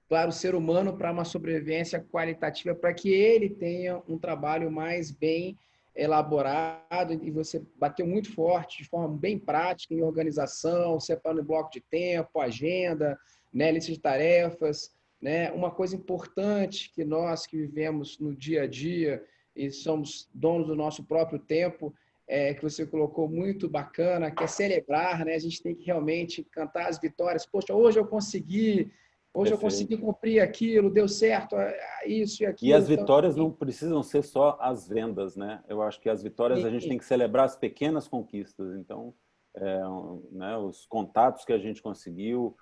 para o ser humano, para uma sobrevivência qualitativa, para que ele tenha um trabalho mais bem elaborado. E você bateu muito forte, de forma bem prática, em organização, separando bloco de tempo, agenda, né, lista de tarefas, né? Uma coisa importante que nós que vivemos no dia a dia e somos donos do nosso próprio tempo, que você colocou muito bacana, que é celebrar, né? A gente tem que realmente cantar as vitórias. Poxa, hoje eu consegui Perfeito. cumprir aquilo, deu certo, isso e E aquilo. as Então, vitórias não precisam ser só as vendas, né? Eu acho que as vitórias a gente tem que celebrar as pequenas conquistas. Então, né, os contatos que a gente conseguiu,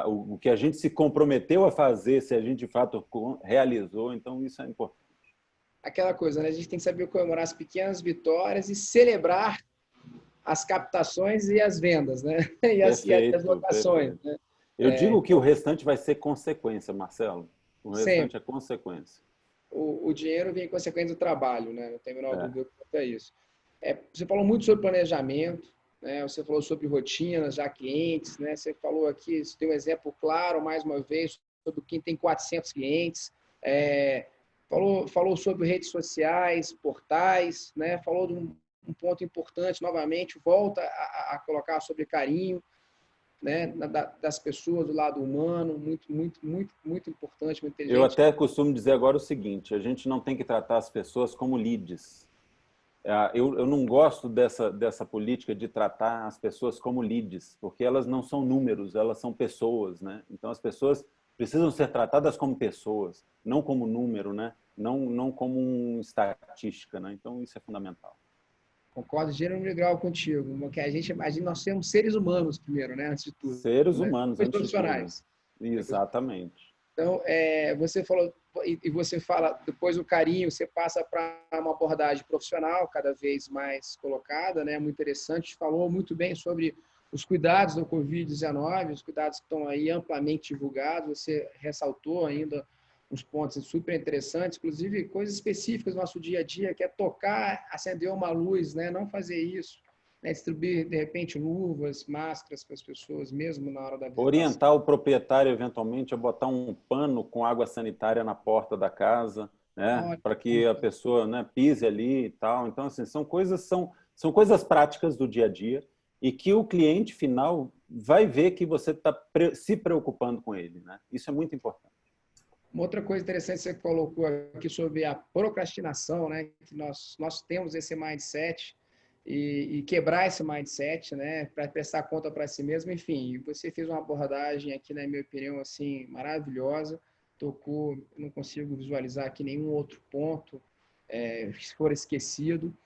o que a gente se comprometeu a fazer, se a gente de fato realizou, então isso é importante. aquela coisa, né? A gente tem que saber comemorar as pequenas vitórias e celebrar as captações e as vendas, né? E as Perfeito, locações, perfeito. né? Eu digo que o Então, restante vai ser consequência, Marcelo. O sempre. restante é consequência. O dinheiro vem em consequência do trabalho, né? Não tem a menor É. dúvida quanto a isso. Você falou muito sobre planejamento, né? Você falou sobre rotinas já clientes, né? Você falou aqui, você tem um exemplo claro, mais uma vez, sobre quem tem 400 clientes. É, falou sobre redes sociais, portais, né? Falou de um ponto importante, novamente, volta a colocar sobre carinho, né? Das pessoas, do lado humano, muito importante, muito Eu inteligente. até costumo dizer agora o seguinte: a gente não tem que tratar as pessoas como leads. Eu não gosto dessa política de tratar as pessoas como leads, porque elas não são números, elas são pessoas, né? Então as pessoas precisam ser tratadas como pessoas, não como número, né? Não como uma estatística, né? Então isso é fundamental. Concordo gênero e grau contigo, que nós somos seres humanos primeiro, né, antes de tudo, Seres né? humanos, Depois antes de tudo. profissionais. Exatamente. Então, você falou e você fala depois o carinho, você passa para uma abordagem profissional cada vez mais colocada, né? Muito interessante. Falou muito bem sobre os cuidados do Covid-19, os cuidados que estão aí amplamente divulgados. Você ressaltou ainda uns pontos super interessantes, inclusive coisas específicas do nosso dia a dia, que é tocar, acender uma luz, né? Não fazer isso, né? Distribuir, de repente, luvas, máscaras para as pessoas, mesmo na hora da visitação. Orientar o proprietário, eventualmente, a botar um pano com água sanitária na porta da casa, né? Olha, Para que a pessoa, né, pise ali e tal. Então, assim, são coisas práticas do dia a dia e que o cliente final vai ver que você está se preocupando com ele, né? Isso é muito importante. uma outra coisa interessante que você colocou aqui sobre a procrastinação, né? Que nós temos esse mindset e quebrar esse mindset, né? Para prestar conta para si mesmo. Enfim, você fez uma abordagem aqui, na minha opinião, assim, maravilhosa. Tocou, não consigo visualizar aqui nenhum outro ponto que for esquecido.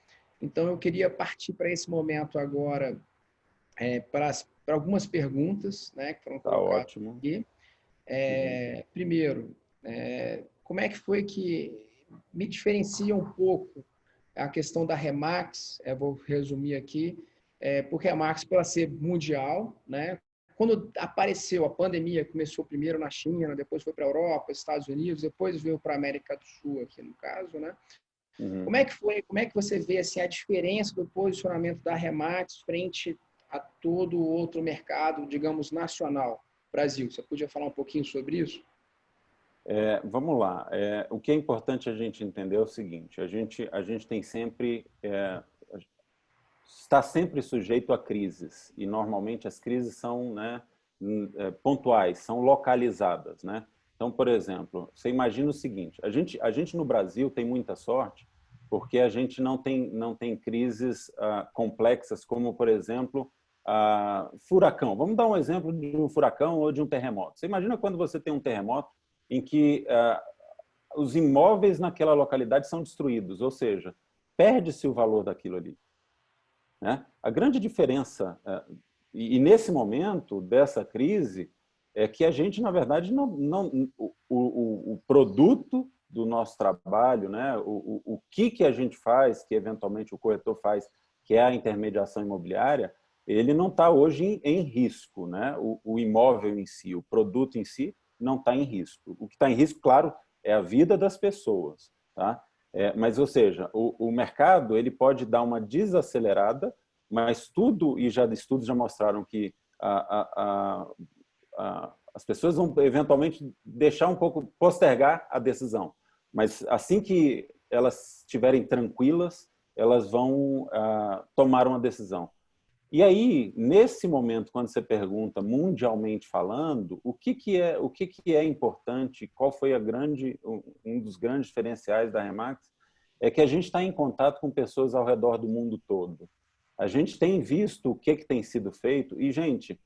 Então, eu queria partir para esse momento agora, para algumas perguntas, né? Que foram Tá colocadas ótimo. aqui. Uhum. Primeiro, como é que foi que me diferencia um pouco a questão da Remax? Vou resumir aqui, porque a Remax, pela ser mundial, né? Quando apareceu a pandemia, começou primeiro na China, depois foi para a Europa, Estados Unidos, depois veio para a América do Sul, aqui no caso, né? Uhum. Como é que foi? Como é que você vê assim, a diferença do posicionamento da Remax frente a todo o outro mercado, digamos, nacional? Brasil, você podia falar um pouquinho sobre isso? Vamos lá. O que é importante a gente entender é o seguinte: a gente tem sempre está sempre sujeito a crises e normalmente as crises são, né, pontuais, são localizadas, né? Então, por exemplo, você imagina o seguinte: a gente no Brasil tem muita sorte porque a gente não tem crises complexas como, por exemplo, furacão. Vamos dar um exemplo de um furacão ou de um terremoto. Você imagina quando você tem um terremoto em que os imóveis naquela localidade são destruídos, ou seja, perde-se o valor daquilo ali, né? A grande diferença, e nesse momento dessa crise, é que a gente, na verdade, o produto do nosso trabalho, né? O que a gente faz, que eventualmente o corretor faz, que é a intermediação imobiliária, ele não está hoje em risco, né? O imóvel em si, o produto em si, não está em risco. O que está em risco, claro, é a vida das pessoas, tá? Mas, ou seja, o mercado ele pode dar uma desacelerada, mas tudo, e já estudos já mostraram que as pessoas vão eventualmente deixar um pouco, postergar a decisão. Mas assim que elas estiverem tranquilas, elas vão tomar uma decisão. E aí, nesse momento, quando você pergunta mundialmente falando, o que é importante, qual foi um dos grandes diferenciais da Remax, é que a gente está em contato com pessoas ao redor do mundo todo. A gente tem visto o que tem sido feito e, gente,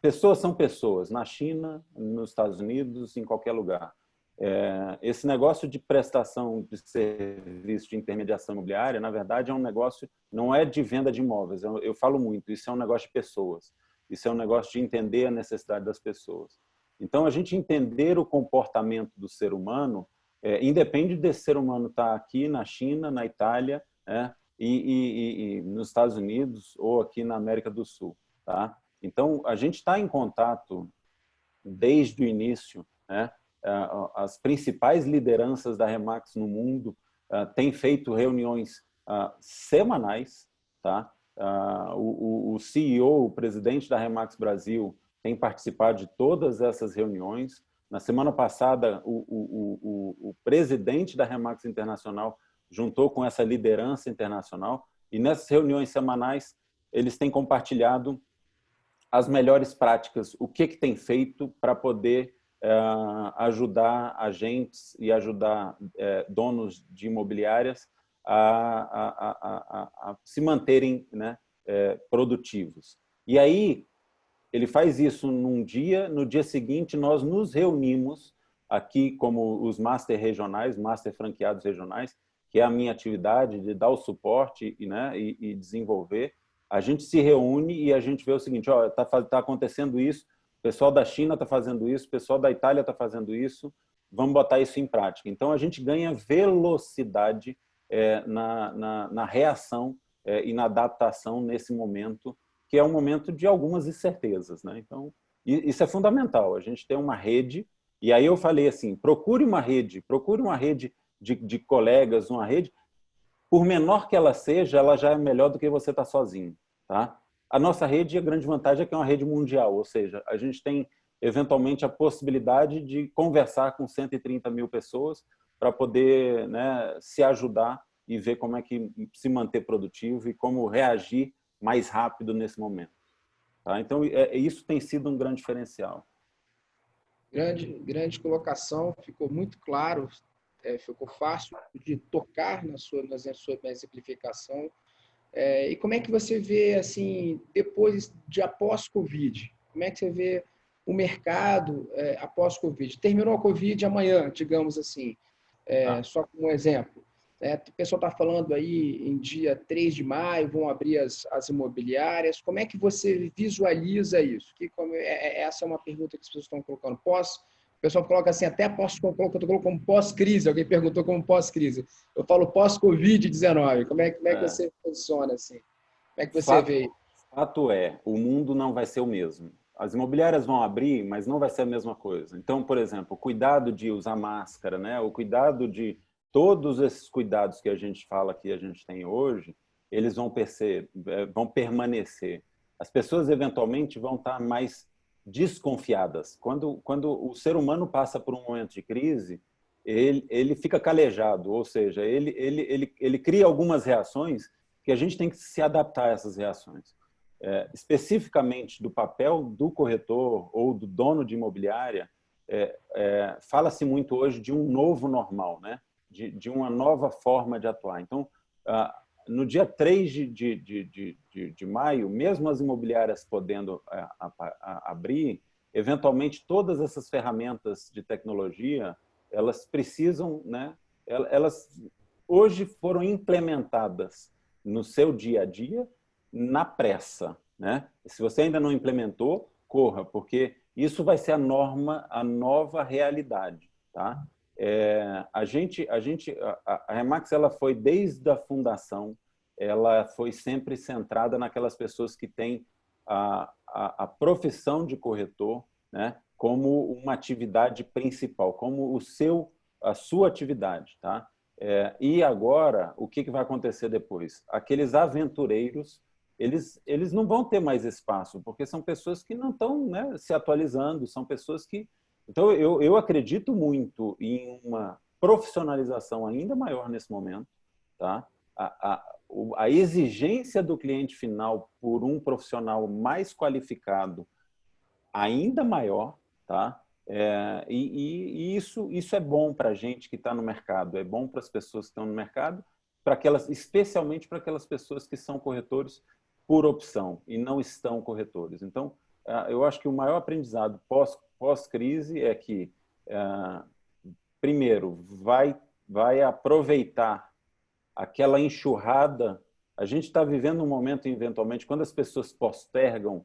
pessoas são pessoas, na China, nos Estados Unidos, em qualquer lugar. Esse negócio de prestação de serviço de intermediação imobiliária, na verdade, é um negócio, não é de venda de imóveis, eu falo muito, isso é um negócio de pessoas, isso é um negócio de entender a necessidade das pessoas. Então, a gente entender o comportamento do ser humano, independe desse ser humano estar aqui na China, na Itália, e nos Estados Unidos ou aqui na América do Sul. Tá? Então, a gente está em contato desde o início, né? As principais lideranças da Remax no mundo têm feito reuniões semanais, tá? O CEO, o presidente da Remax Brasil, tem participado de todas essas reuniões. Na semana passada, o presidente da Remax Internacional juntou com essa liderança internacional e nessas reuniões semanais eles têm compartilhado as melhores práticas, o que tem feito para poder ajudar agentes e ajudar donos de imobiliárias a se manterem, né, produtivos. E aí, ele faz isso num dia, no dia seguinte nós nos reunimos aqui como os master regionais, master franqueados regionais, que é a minha atividade de dar o suporte e desenvolver. A gente se reúne e a gente vê o seguinte, está acontecendo isso, o pessoal da China está fazendo isso, o pessoal da Itália está fazendo isso, vamos botar isso em prática. Então, a gente ganha velocidade na reação e na adaptação nesse momento, que é um momento de algumas incertezas, né? Então, isso é fundamental, a gente tem uma rede, e aí eu falei assim, procure uma rede de colegas, uma rede, por menor que ela seja, ela já é melhor do que você estar sozinho, tá? A nossa rede, a grande vantagem é que é uma rede mundial, ou seja, a gente tem eventualmente a possibilidade de conversar com 130 mil pessoas para poder, né, se ajudar e ver como é que se manter produtivo e como reagir mais rápido nesse momento. Tá? Então, isso tem sido um grande diferencial. Grande colocação, ficou muito claro, ficou fácil de tocar na sua exemplificação. E como é que você vê, assim, depois de após Covid? Como é que você vê o mercado após Covid? Terminou a Covid amanhã, digamos assim, só como um exemplo. O pessoal está falando aí em dia 3 de maio, vão abrir as imobiliárias. Como é que você visualiza isso? Essa é uma pergunta que as pessoas estão colocando. O pessoal coloca assim, até colocou como pós-crise. Alguém perguntou como pós-crise. Eu falo pós-Covid-19. Como é que você funciona assim? Como é que você vê? Fato é, o mundo não vai ser o mesmo. As imobiliárias vão abrir, mas não vai ser a mesma coisa. Então, por exemplo, o cuidado de usar máscara, né? O cuidado de todos esses cuidados que a gente fala que a gente tem hoje, eles vão permanecer. As pessoas eventualmente vão estar mais desconfiadas. Quando o ser humano passa por um momento de crise, ele fica calejado, ou seja, ele cria algumas reações que a gente tem que se adaptar a essas reações. Especificamente do papel do corretor ou do dono de imobiliária, fala-se muito hoje de um novo normal, né? De uma nova forma de atuar. Então, no dia 3 de maio, mesmo as imobiliárias podendo abrir, eventualmente todas essas ferramentas de tecnologia, elas precisam, né? Elas hoje foram implementadas no seu dia a dia na pressa, né? Se você ainda não implementou, corra, porque isso vai ser a norma, a nova realidade, tá? A Remax, ela foi desde a fundação, ela foi sempre centrada naquelas pessoas que têm a profissão de corretor, né, como uma atividade principal, como a sua atividade, tá? E agora, o que vai acontecer depois? Aqueles aventureiros, eles não vão ter mais espaço, porque são pessoas que não estão, né, se atualizando, são pessoas que... Então, eu acredito muito em uma profissionalização ainda maior nesse momento, tá? A exigência do cliente final por um profissional mais qualificado ainda maior, tá? E isso é bom para a gente que está no mercado, é bom para as pessoas que estão no mercado, especialmente para aquelas pessoas que são corretores por opção e não estão corretores. Então, eu acho que o maior aprendizado pós-crise é que, primeiro, vai aproveitar aquela enxurrada. A gente está vivendo um momento, eventualmente, quando as pessoas postergam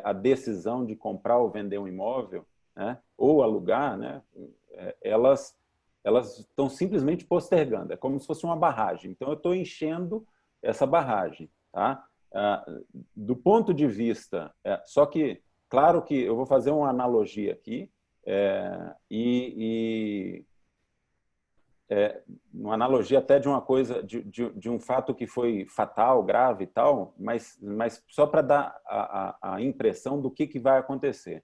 a decisão de comprar ou vender um imóvel, né, ou alugar, né, elas estão simplesmente postergando. É como se fosse uma barragem. Então, eu estou enchendo essa barragem. Tá? Do ponto de vista... só que, claro que eu vou fazer uma analogia aqui, uma analogia até de uma coisa, de um fato que foi fatal, grave e tal, mas só para dar a impressão do que vai acontecer.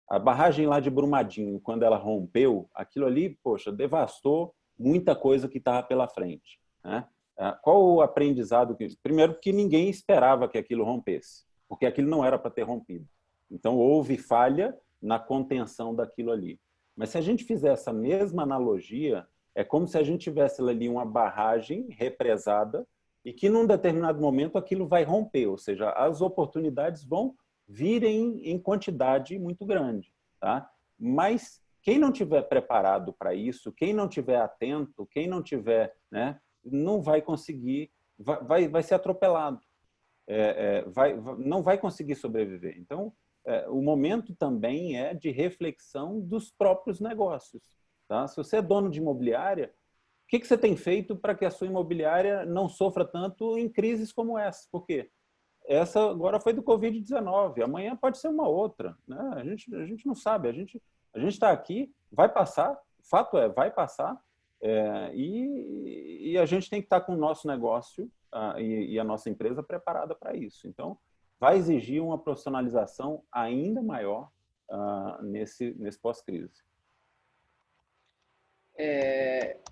A barragem lá de Brumadinho, quando ela rompeu, aquilo ali, poxa, devastou muita coisa que estava pela frente, né? Qual o aprendizado? Primeiro, que ninguém esperava que aquilo rompesse, porque aquilo não era para ter rompido. Então, houve falha na contenção daquilo ali. Mas se a gente fizer essa mesma analogia, é como se a gente tivesse ali uma barragem represada e que, num determinado momento, aquilo vai romper, ou seja, as oportunidades vão vir em quantidade muito grande. Tá? Mas quem não tiver preparado para isso, quem não tiver atento, quem não tiver, né, não vai conseguir, vai ser atropelado, não vai conseguir sobreviver. Então, o momento também é de reflexão dos próprios negócios. Tá? Se você é dono de imobiliária, o que você tem feito para que a sua imobiliária não sofra tanto em crises como essa? Por quê? Essa agora foi do Covid-19, amanhã pode ser uma outra. Né? A gente não sabe, a gente está aqui, vai passar, o fato é, vai passar, e a gente tem que estar com o nosso negócio e a nossa empresa preparada para isso. Então, vai exigir uma profissionalização ainda maior nesse pós-crise.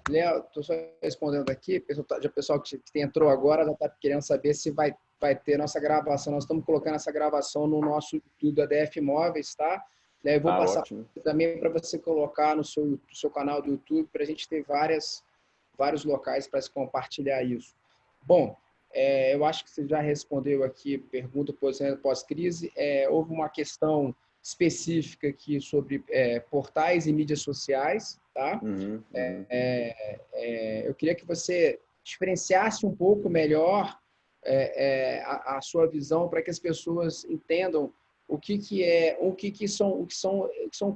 Léo, estou só respondendo aqui, o pessoal que entrou agora já está querendo saber se vai ter nossa gravação. Nós estamos colocando essa gravação no nosso YouTube da DF Imóveis, tá? Eu vou passar ótimo. Também para você colocar no seu canal do YouTube, para a gente ter vários locais para se compartilhar isso. Bom, eu acho que você já respondeu aqui pergunta pós-crise. Houve uma questão específica aqui sobre portais e mídias sociais, tá? Eu queria que você diferenciasse um pouco melhor a sua visão para que as pessoas entendam o que são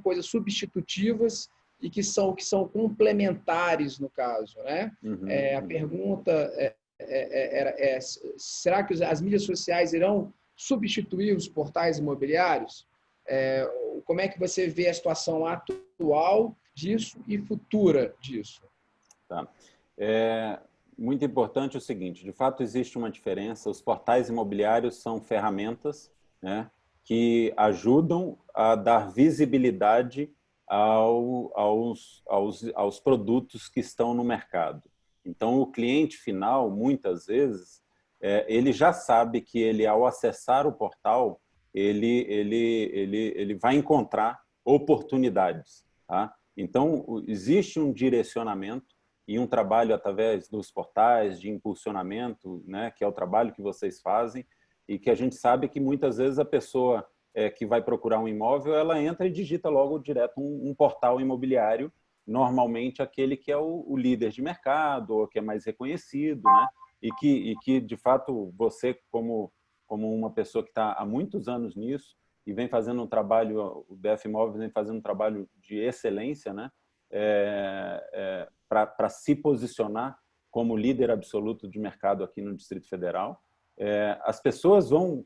coisas substitutivas e que são complementares no caso, né? A pergunta será que as mídias sociais irão substituir os portais imobiliários? Como é que você vê a situação atual disso e futura disso? Tá. Muito importante o seguinte, de fato existe uma diferença, os portais imobiliários são ferramentas, né, que ajudam a dar visibilidade aos produtos que estão no mercado. Então, o cliente final, muitas vezes, ele já sabe que ele, ao acessar o portal, ele vai encontrar oportunidades. Tá? Então, existe um direcionamento e um trabalho através dos portais de impulsionamento, né, que é o trabalho que vocês fazem, e que a gente sabe que muitas vezes a pessoa que vai procurar um imóvel, ela entra e digita logo direto um portal imobiliário, normalmente aquele que é o líder de mercado, ou que é mais reconhecido, né? E que, de fato, você, como uma pessoa que está há muitos anos nisso e vem fazendo um trabalho, o DF Imóveis vem fazendo um trabalho de excelência, né? Para se posicionar como líder absoluto de mercado aqui no Distrito Federal. As pessoas vão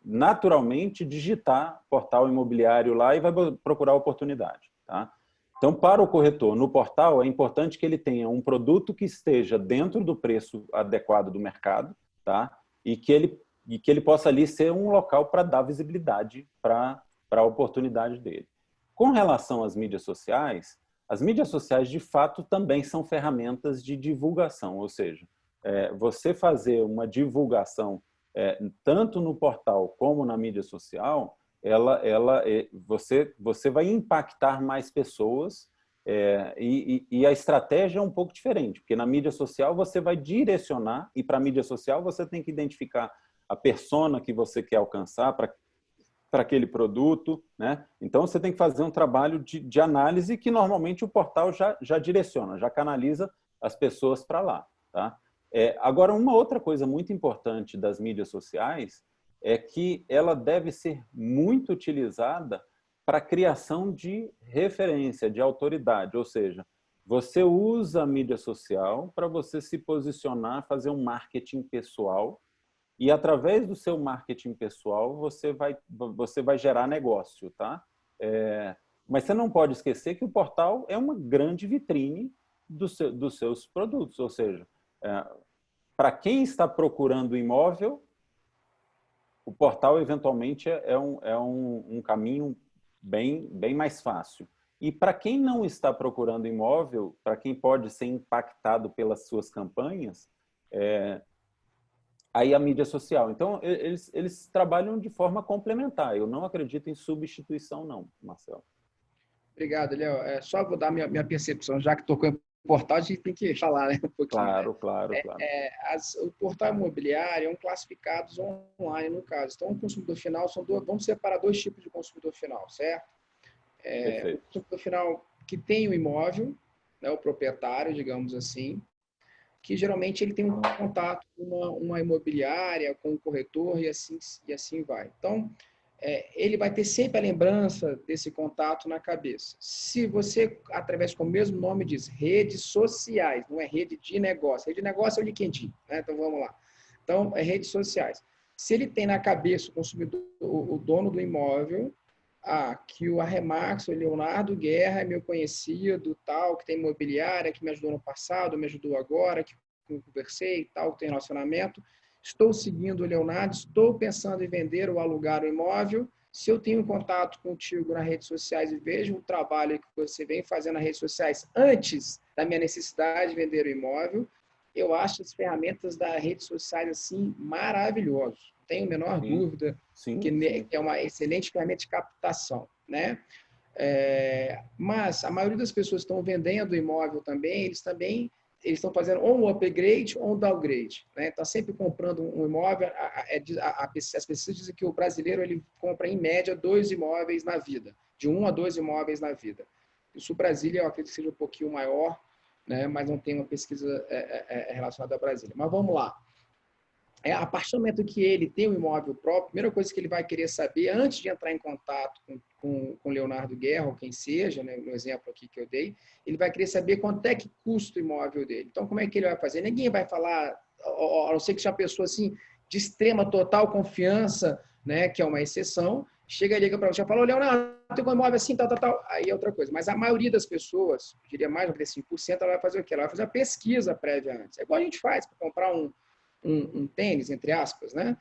naturalmente digitar portal imobiliário lá e vai procurar oportunidade. Tá? Então, para o corretor, no portal, é importante que ele tenha um produto que esteja dentro do preço adequado do mercado, tá? E que ele possa ali ser um local para dar visibilidade para a oportunidade dele. Com relação às mídias sociais, as mídias sociais, de fato, também são ferramentas de divulgação, ou seja, você fazer uma divulgação tanto no portal como na mídia social, você vai impactar mais pessoas e a estratégia é um pouco diferente, porque na mídia social você vai direcionar e para a mídia social você tem que identificar a persona que você quer alcançar para aquele produto, né? Então você tem que fazer um trabalho de análise que normalmente o portal já direciona, já canaliza as pessoas para lá, tá? Agora, uma outra coisa muito importante das mídias sociais é que ela deve ser muito utilizada para a criação de referência, de autoridade, ou seja, você usa a mídia social para você se posicionar, fazer um marketing pessoal e através do seu marketing pessoal você vai gerar negócio, tá? Mas você não pode esquecer que o portal é uma grande vitrine dos seus produtos, ou seja, para quem está procurando imóvel, o portal eventualmente é um caminho bem mais fácil. E para quem não está procurando imóvel, para quem pode ser impactado pelas suas campanhas, aí a mídia social. Então, eles trabalham de forma complementar. Eu não acredito em substituição, não, Marcelo. Obrigado, Léo. Só vou dar minha percepção, já que tocou em portal, a gente tem que falar, né, um pouquinho. Claro, né? claro. O portal imobiliário é um classificados online, no caso. Então, o consumidor final, vamos separar dois tipos de consumidor final, certo? O consumidor final que tem o imóvel, né, o proprietário, digamos assim, que geralmente ele tem um contato com uma imobiliária, com um corretor e assim vai. Então, ele vai ter sempre a lembrança desse contato na cabeça. Se você, através com o mesmo nome, diz redes sociais, não é rede de negócio. Rede de negócio é o LinkedIn, né? Então, vamos lá. Então, é redes sociais. Se ele tem na cabeça o consumidor, o dono do imóvel, que o Arremax, o Leonardo Guerra é meu conhecido, tal, que tem imobiliária, que me ajudou no passado, me ajudou agora, que eu conversei, tal, que tem relacionamento. Estou seguindo o Leonardo, estou pensando em vender ou alugar o imóvel. Se eu tenho contato contigo nas redes sociais e vejo o trabalho que você vem fazendo nas redes sociais antes da minha necessidade de vender o imóvel, eu acho as ferramentas das redes sociais assim maravilhosas. Não tenho a menor dúvida que é uma excelente ferramenta de captação, né? Mas a maioria das pessoas que estão vendendo imóvel também, eles estão fazendo ou um upgrade ou um downgrade, né? Está sempre comprando um imóvel. As pessoas dizem que o brasileiro ele compra em média 2 imóveis na vida, de 1 a 2 imóveis na vida. Isso o Brasília eu acredito que seja um pouquinho maior, né? Mas não tem uma pesquisa relacionada ao Brasília. Mas vamos lá. A partir do momento que ele tem um imóvel próprio, a primeira coisa que ele vai querer saber, antes de entrar em contato com Leonardo Guerra, ou quem seja, né, no exemplo aqui que eu dei, ele vai querer saber quanto é que custa o imóvel dele. Então, como é que ele vai fazer? Ninguém vai falar, a não ser que seja uma pessoa assim, de extrema, total confiança, né, que é uma exceção, chega e liga para você e fala, Leonardo, tem um imóvel assim, tal. Aí é outra coisa. Mas a maioria das pessoas, eu diria mais de 5%, ela vai fazer o quê? Ela vai fazer a pesquisa prévia antes. É igual a gente faz para comprar um tênis, entre aspas, né?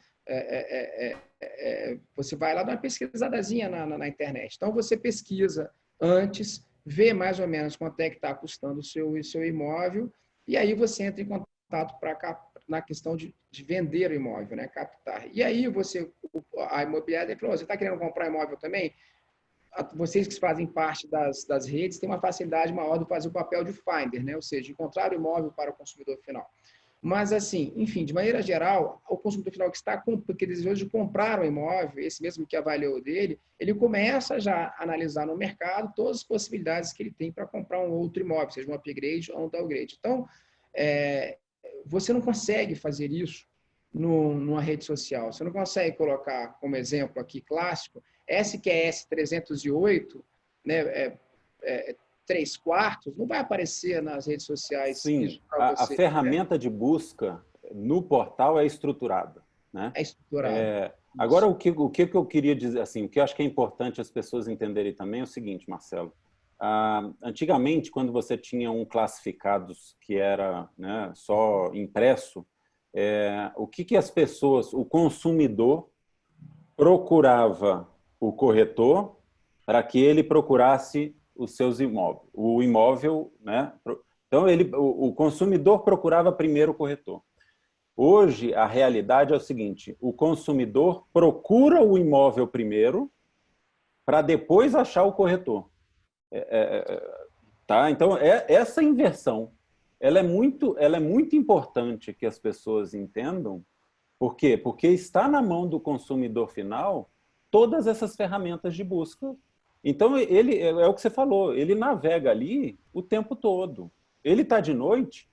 Você vai lá dar uma pesquisadazinha na internet. Então, você pesquisa antes, vê mais ou menos quanto é que está custando o seu imóvel, e aí você entra em contato na questão de vender o imóvel, né? Captar. E aí a imobiliária falou, você está querendo comprar imóvel também? Vocês que fazem parte das redes têm uma facilidade maior de fazer o papel de finder, né? Ou seja, encontrar o imóvel para o consumidor final. Mas, assim, enfim, de maneira geral, o consumidor final que está desejoso de comprar um imóvel, esse mesmo que avaliou dele, ele começa já a analisar no mercado todas as possibilidades que ele tem para comprar um outro imóvel, seja um upgrade ou um downgrade. Então, você não consegue fazer isso numa rede social. Você não consegue colocar, como exemplo aqui clássico, SQS 308, né, 3/4, não vai aparecer nas redes sociais. Sim, a ferramenta de busca no portal é estruturada, né? É estruturada. Agora, o que eu queria dizer, assim, o que eu acho que é importante as pessoas entenderem também é o seguinte, Marcelo, Antigamente, quando você tinha um classificados que era, né, só impresso, o que as pessoas, o consumidor, procurava o corretor para que ele procurasse os seus imóveis. O imóvel, né? Então, o consumidor procurava primeiro o corretor. Hoje, a realidade é o seguinte, o consumidor procura o imóvel primeiro para depois achar o corretor. Tá? Então, essa inversão, ela é muito importante que as pessoas entendam. Por quê? Porque está na mão do consumidor final todas essas ferramentas de busca. Então, ele é o que você falou, ele navega ali o tempo todo. Ele está de noite,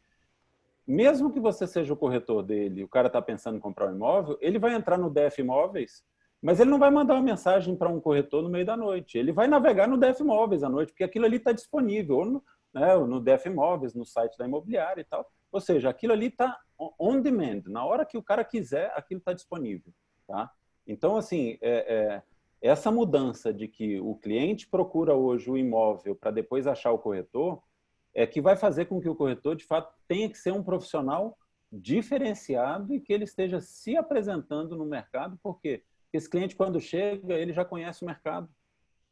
mesmo que você seja o corretor dele, o cara está pensando em comprar um imóvel, ele vai entrar no DF Imóveis, mas ele não vai mandar uma mensagem para um corretor no meio da noite. Ele vai navegar no DF Imóveis à noite, porque aquilo ali está disponível, ou no DF Imóveis, no site da imobiliária e tal. Ou seja, aquilo ali está on demand. Na hora que o cara quiser, aquilo está disponível. Tá? Então, assim, essa mudança de que o cliente procura hoje o imóvel para depois achar o corretor, que vai fazer com que o corretor, de fato, tenha que ser um profissional diferenciado e que ele esteja se apresentando no mercado. Por quê? Porque esse cliente, quando chega, ele já conhece o mercado.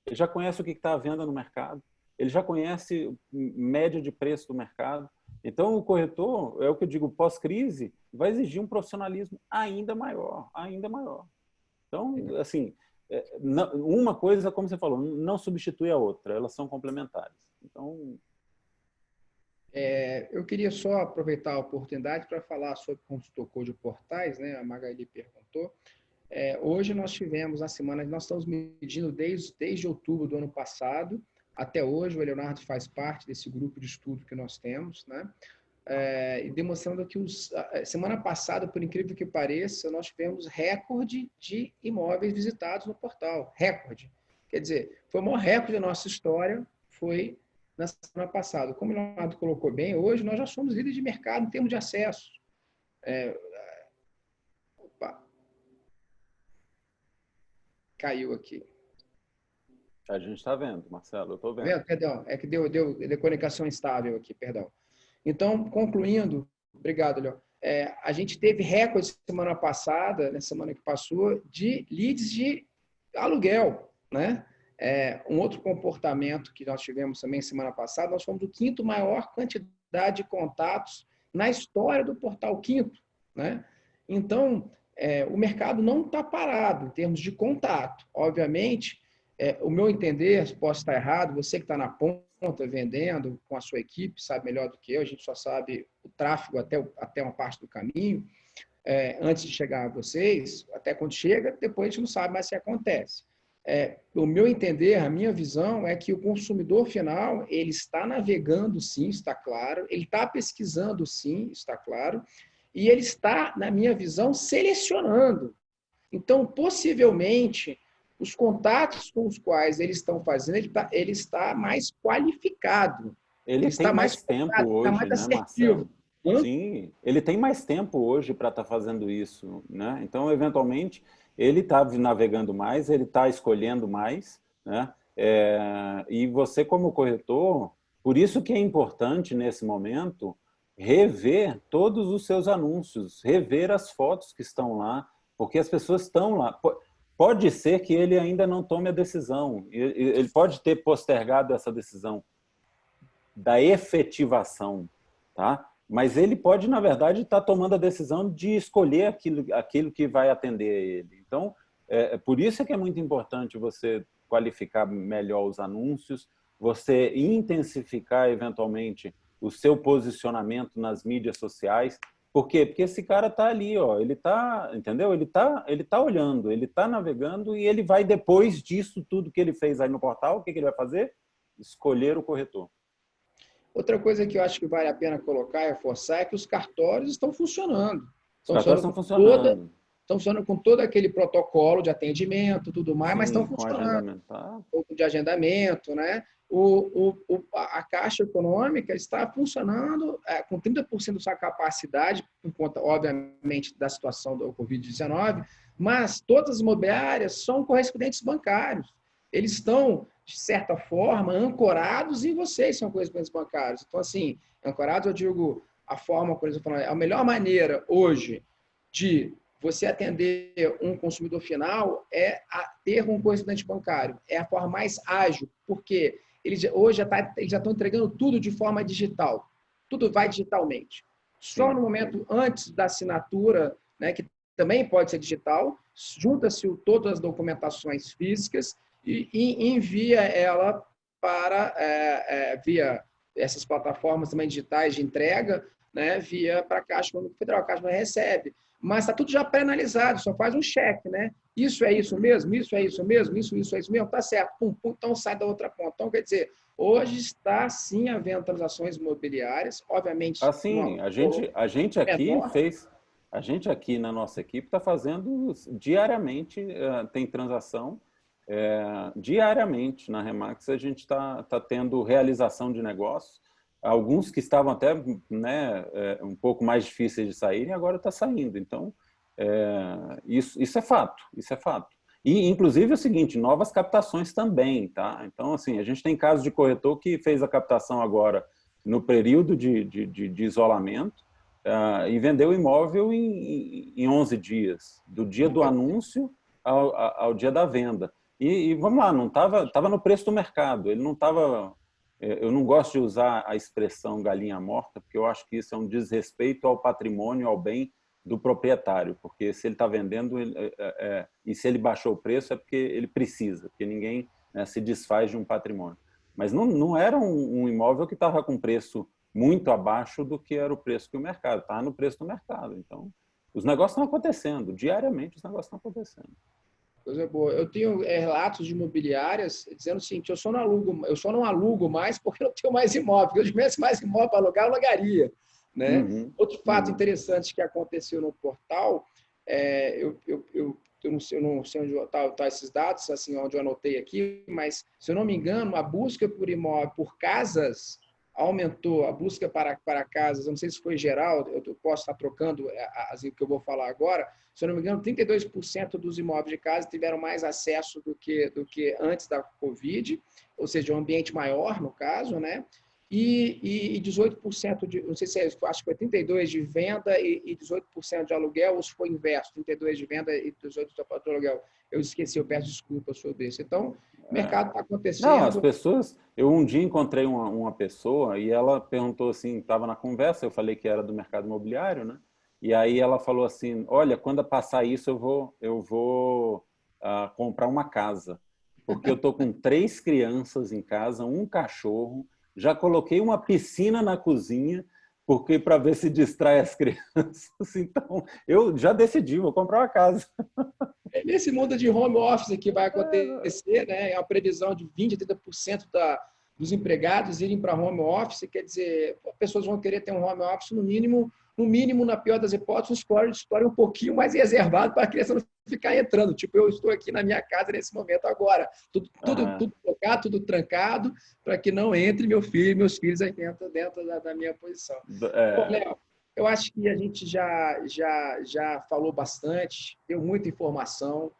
Ele já conhece o que está à venda no mercado. Ele já conhece média de preço do mercado. Então, o corretor, é o que eu digo, pós-crise, vai exigir um profissionalismo ainda maior, ainda maior. Então, assim, uma coisa, como você falou, não substitui a outra, elas são complementares. Então... eu queria só aproveitar a oportunidade para falar sobre como se tocou de portais, né? A Magali perguntou. Hoje nós tivemos, na semana, nós estamos medindo desde outubro do ano passado até hoje, o Leonardo faz parte desse grupo de estudo que nós temos, né? E demonstrando que semana passada, por incrível que pareça, nós tivemos recorde de imóveis visitados no portal. Recorde. Quer dizer, foi o maior recorde da nossa história, foi na semana passada. Como o Leonardo colocou bem, hoje nós já somos líderes de mercado em termos de acesso. Opa! Caiu aqui. A gente está vendo, Marcelo, eu estou vendo. Vendo? Perdão, é que deu conexão instável aqui, perdão. Então, concluindo, obrigado, Léo. A gente teve recorde semana passada, na semana que passou, de leads de aluguel, né? Um outro comportamento que nós tivemos também semana passada, nós fomos o quinto maior quantidade de contatos na história do Portal Quinto, né? Então, o mercado não está parado em termos de contato. Obviamente, o meu entender, posso estar errado, você que está na ponta vendendo com a sua equipe, sabe melhor do que eu, a gente só sabe o tráfego até uma parte do caminho, antes de chegar a vocês, até quando chega, depois a gente não sabe mais se acontece. O meu entender, a minha visão é que o consumidor final, ele está navegando sim, está claro, ele está pesquisando sim, está claro, e ele está, na minha visão, selecionando. Então, possivelmente, os contatos com os quais eles estão fazendo, ele está mais qualificado. Ele tem está mais tempo hoje, mais né, assertivo. Marcelo? Sim, ele tem mais tempo hoje para estar fazendo isso, né? Então, eventualmente, ele está navegando mais, ele está escolhendo mais, né? E você, como corretor, por isso que é importante, nesse momento, rever todos os seus anúncios, rever as fotos que estão lá, porque as pessoas estão lá. Pode ser que ele ainda não tome a decisão, ele pode ter postergado essa decisão da efetivação, tá? Mas ele pode, na verdade, estar tomando a decisão de escolher aquilo que vai atender a ele. Então, por isso é que é muito importante você qualificar melhor os anúncios, você intensificar, eventualmente, o seu posicionamento nas mídias sociais. Por quê? Porque esse cara está ali, ó, ele está, entendeu? Ele tá olhando, ele está navegando e ele vai, depois disso tudo que ele fez aí no portal, o que ele vai fazer? Escolher o corretor. Outra coisa que eu acho que vale a pena colocar e reforçar é que os cartórios estão funcionando. Os cartórios estão funcionando. Estão funcionando com todo aquele protocolo de atendimento, tudo mais, mas estão funcionando. Tá? De agendamento, né? A Caixa Econômica está funcionando com 30% da sua capacidade, por conta, obviamente, da situação do Covid-19, mas todas as imobiliárias são correspondentes bancários. Eles estão de certa forma, ancorados em vocês, são conhecimentos bancários. Então, assim, ancorados, eu digo, a forma, por exemplo, a melhor maneira hoje de você atender um consumidor final é ter um correspondente bancário. É a forma mais ágil, porque eles hoje eles já estão entregando tudo de forma digital. Tudo vai digitalmente. Só no momento antes da assinatura, né, que também pode ser digital, junta-se todas as documentações físicas e envia ela para via essas plataformas também digitais de entrega, né, via para a Caixa Econômica Federal. A Caixa recebe, mas está tudo já pré-analisado, só faz um cheque, né? Isso é isso mesmo, isso é isso mesmo, isso é isso mesmo, tá certo, pum, pum, então sai da outra ponta. Então, quer dizer, hoje está sim havendo transações imobiliárias, obviamente, Assim, a gente aqui menor. fez, a gente aqui na nossa equipe está fazendo diariamente, tem transação, diariamente na Remax a gente está tendo realização de negócios, alguns que estavam até, né, um pouco mais difíceis de saírem, agora está saindo. Então, isso é fato, isso é fato. E, inclusive, é o seguinte, novas captações também, tá? Então, assim, a gente tem casos de corretor que fez a captação agora no período de isolamento e vendeu o imóvel em 11 dias, do dia do anúncio ao dia da venda. E vamos lá, não tava no preço do mercado, ele não estava... Eu não gosto de usar a expressão galinha morta, porque eu acho que isso é um desrespeito ao patrimônio, ao bem do proprietário, porque se ele está vendendo e se ele baixou o preço é porque ele precisa, porque ninguém, né, se desfaz de um patrimônio. Mas não era um imóvel que estava com preço muito abaixo do que era o preço que o mercado, estava no preço do mercado. Então, os negócios estão acontecendo, diariamente os negócios estão acontecendo. Coisa boa. Eu tenho relatos de imobiliárias dizendo o seguinte: eu só não alugo mais porque eu não tenho mais imóvel. Se eu tivesse mais imóvel para alugar, eu alugaria, né? Uhum, Outro fato uhum. interessante que aconteceu no portal, eu não sei onde tá esses dados, assim, onde eu anotei aqui, mas se eu não me engano, a busca por imóvel, por casas, aumentou. A busca para casas, eu não sei se foi geral, eu posso estar trocando o que eu vou falar agora. Se eu não me engano, 32% dos imóveis de casa tiveram mais acesso do que antes da Covid, ou seja, um ambiente maior, no caso, né? E 18% não sei se acho que foi 32% de venda e 18% de aluguel, ou se foi inverso, 32% de venda e 18% de aluguel. Eu esqueci, eu peço desculpas sobre isso. Então, o mercado está Não, as acontecendo. pessoas... Eu um dia encontrei uma pessoa e ela perguntou assim, estava na conversa, eu falei que era do mercado imobiliário, né? E aí ela falou assim, olha, quando passar isso eu vou comprar uma casa, porque eu estou com 3 crianças em casa, um cachorro, já coloquei uma piscina na cozinha, porque para ver se distrai as crianças. Então, eu já decidi, vou comprar uma casa. Nesse mundo de home office que vai acontecer, né, é a previsão de 20% a 30% dos empregados irem para home office, quer dizer, pessoas vão querer ter um home office no mínimo, na pior das hipóteses, um escritório um pouquinho mais reservado para a criança não ficar entrando. Tipo, eu estou aqui na minha casa nesse momento agora, tudo focado, tudo trancado, para que não entre meus filhos aí dentro da minha posição. Bom, É, Léo, eu acho que a gente já falou bastante, deu muita informação.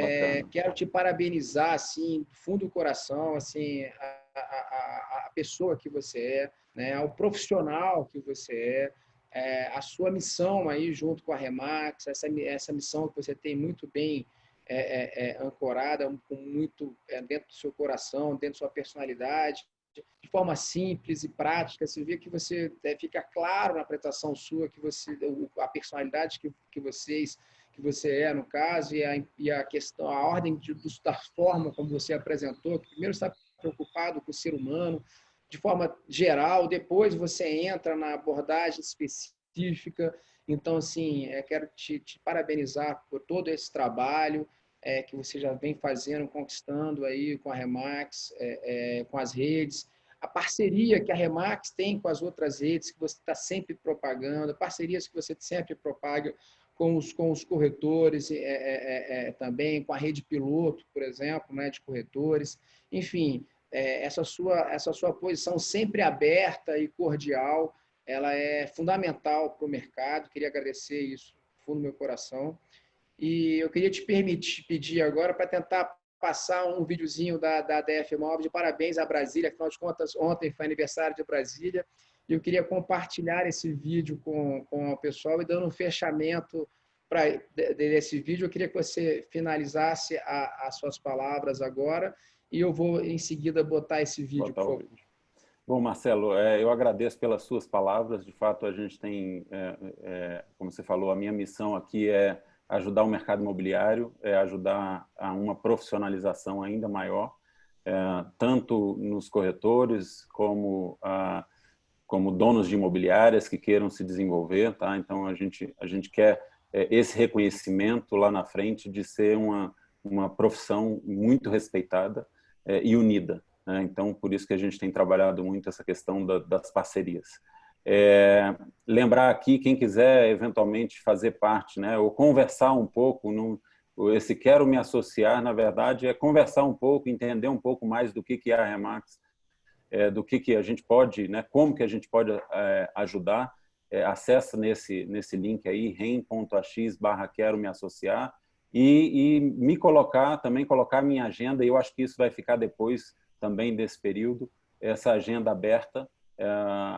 bacana. Quero te parabenizar, assim, do fundo do coração, assim, a pessoa que você né, o profissional que você a sua missão aí junto com a Remax, essa missão que você tem muito bem ancorada, com muito dentro do seu coração, dentro da sua personalidade, de forma simples e prática. Você vê que você fica claro na apresentação sua que a personalidade que você no caso, e a questão, a ordem da forma como você apresentou, que primeiro está preocupado com o ser humano, de forma geral, depois você entra na abordagem específica. Então, assim, quero te parabenizar por todo esse trabalho que você já vem fazendo, conquistando aí com a Remax, com as redes, a parceria que a Remax tem com as outras redes que você está sempre propagando, parcerias que você sempre propaga com os corretores, também com a rede piloto, por exemplo, né, de corretores. Enfim, essa sua posição sempre aberta e cordial, ela é fundamental para o mercado. Queria agradecer isso do fundo do meu coração. E eu queria te pedir agora para tentar passar um videozinho da DF Mob de parabéns a Brasília, afinal de contas, ontem foi aniversário de Brasília, e eu queria compartilhar esse vídeo com o pessoal e dando um fechamento desse vídeo. Eu queria que você finalizasse as suas palavras agora e eu vou, em seguida, botar esse vídeo, por favor. Bom, Marcelo, eu agradeço pelas suas palavras. De fato, a gente tem, como você falou, a minha missão aqui é ajudar o mercado imobiliário, é ajudar a uma profissionalização ainda maior, tanto nos corretores como donos de imobiliárias que queiram se desenvolver, tá? Então, a gente quer esse reconhecimento lá na frente de ser uma profissão muito respeitada e unida. Então, por isso que a gente tem trabalhado muito essa questão das parcerias. Lembrar aqui, quem quiser eventualmente fazer parte, né, ou conversar um pouco, esse quero me associar, na verdade, é conversar um pouco, entender um pouco mais do que é a Remax, do que a gente pode, né, como que a gente pode ajudar. Acessa nesse link aí, rem.ax/quero me associar, e me também colocar minha agenda, e eu acho que isso vai ficar depois também desse período, essa agenda aberta,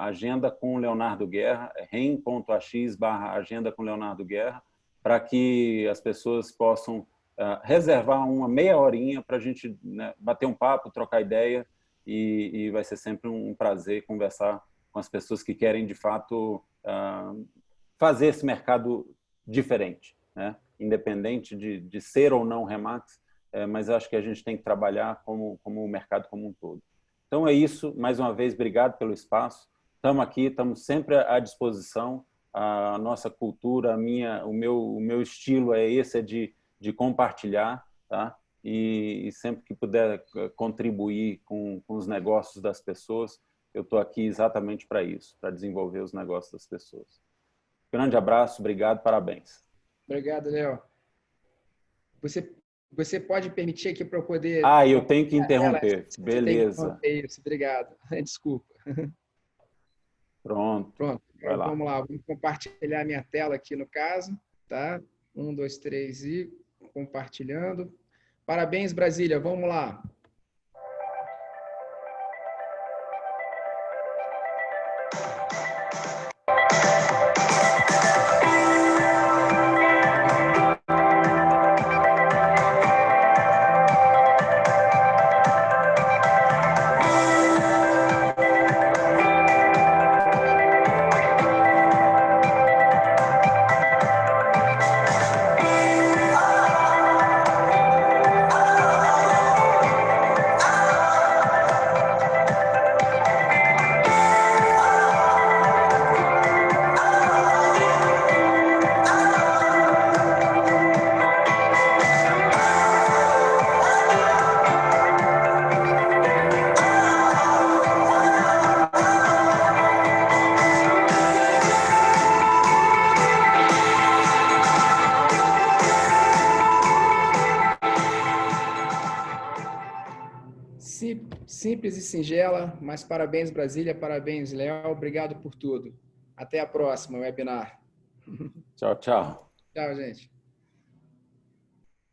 agenda com Leonardo Guerra, rem.ax/agenda com Leonardo Guerra, para que as pessoas possam reservar uma meia horinha para a gente, né, bater um papo, trocar ideia, e vai ser sempre um prazer conversar com as pessoas que querem, de fato, fazer esse mercado diferente, né? Independente de ser ou não Remax, mas acho que a gente tem que trabalhar como o mercado como um todo. Então é isso, mais uma vez, obrigado pelo espaço. Estamos aqui, estamos sempre à disposição. A nossa cultura, o meu estilo é esse, de compartilhar, tá? E sempre que puder contribuir com os negócios das pessoas, eu estou aqui exatamente para isso, para desenvolver os negócios das pessoas. Grande abraço, obrigado, parabéns. Obrigado, Léo. Você pode permitir aqui para eu poder... Eu tenho que interromper. Beleza. É isso, obrigado. Desculpa. Pronto. Então, vamos lá. Vou compartilhar minha tela aqui no caso. Tá? 1, 2, 3 e compartilhando. Parabéns, Brasília. Vamos lá. Simples e singela, mas parabéns, Brasília, parabéns, Léo, obrigado por tudo. Até a próxima, webinar. Tchau, tchau. Tchau, gente.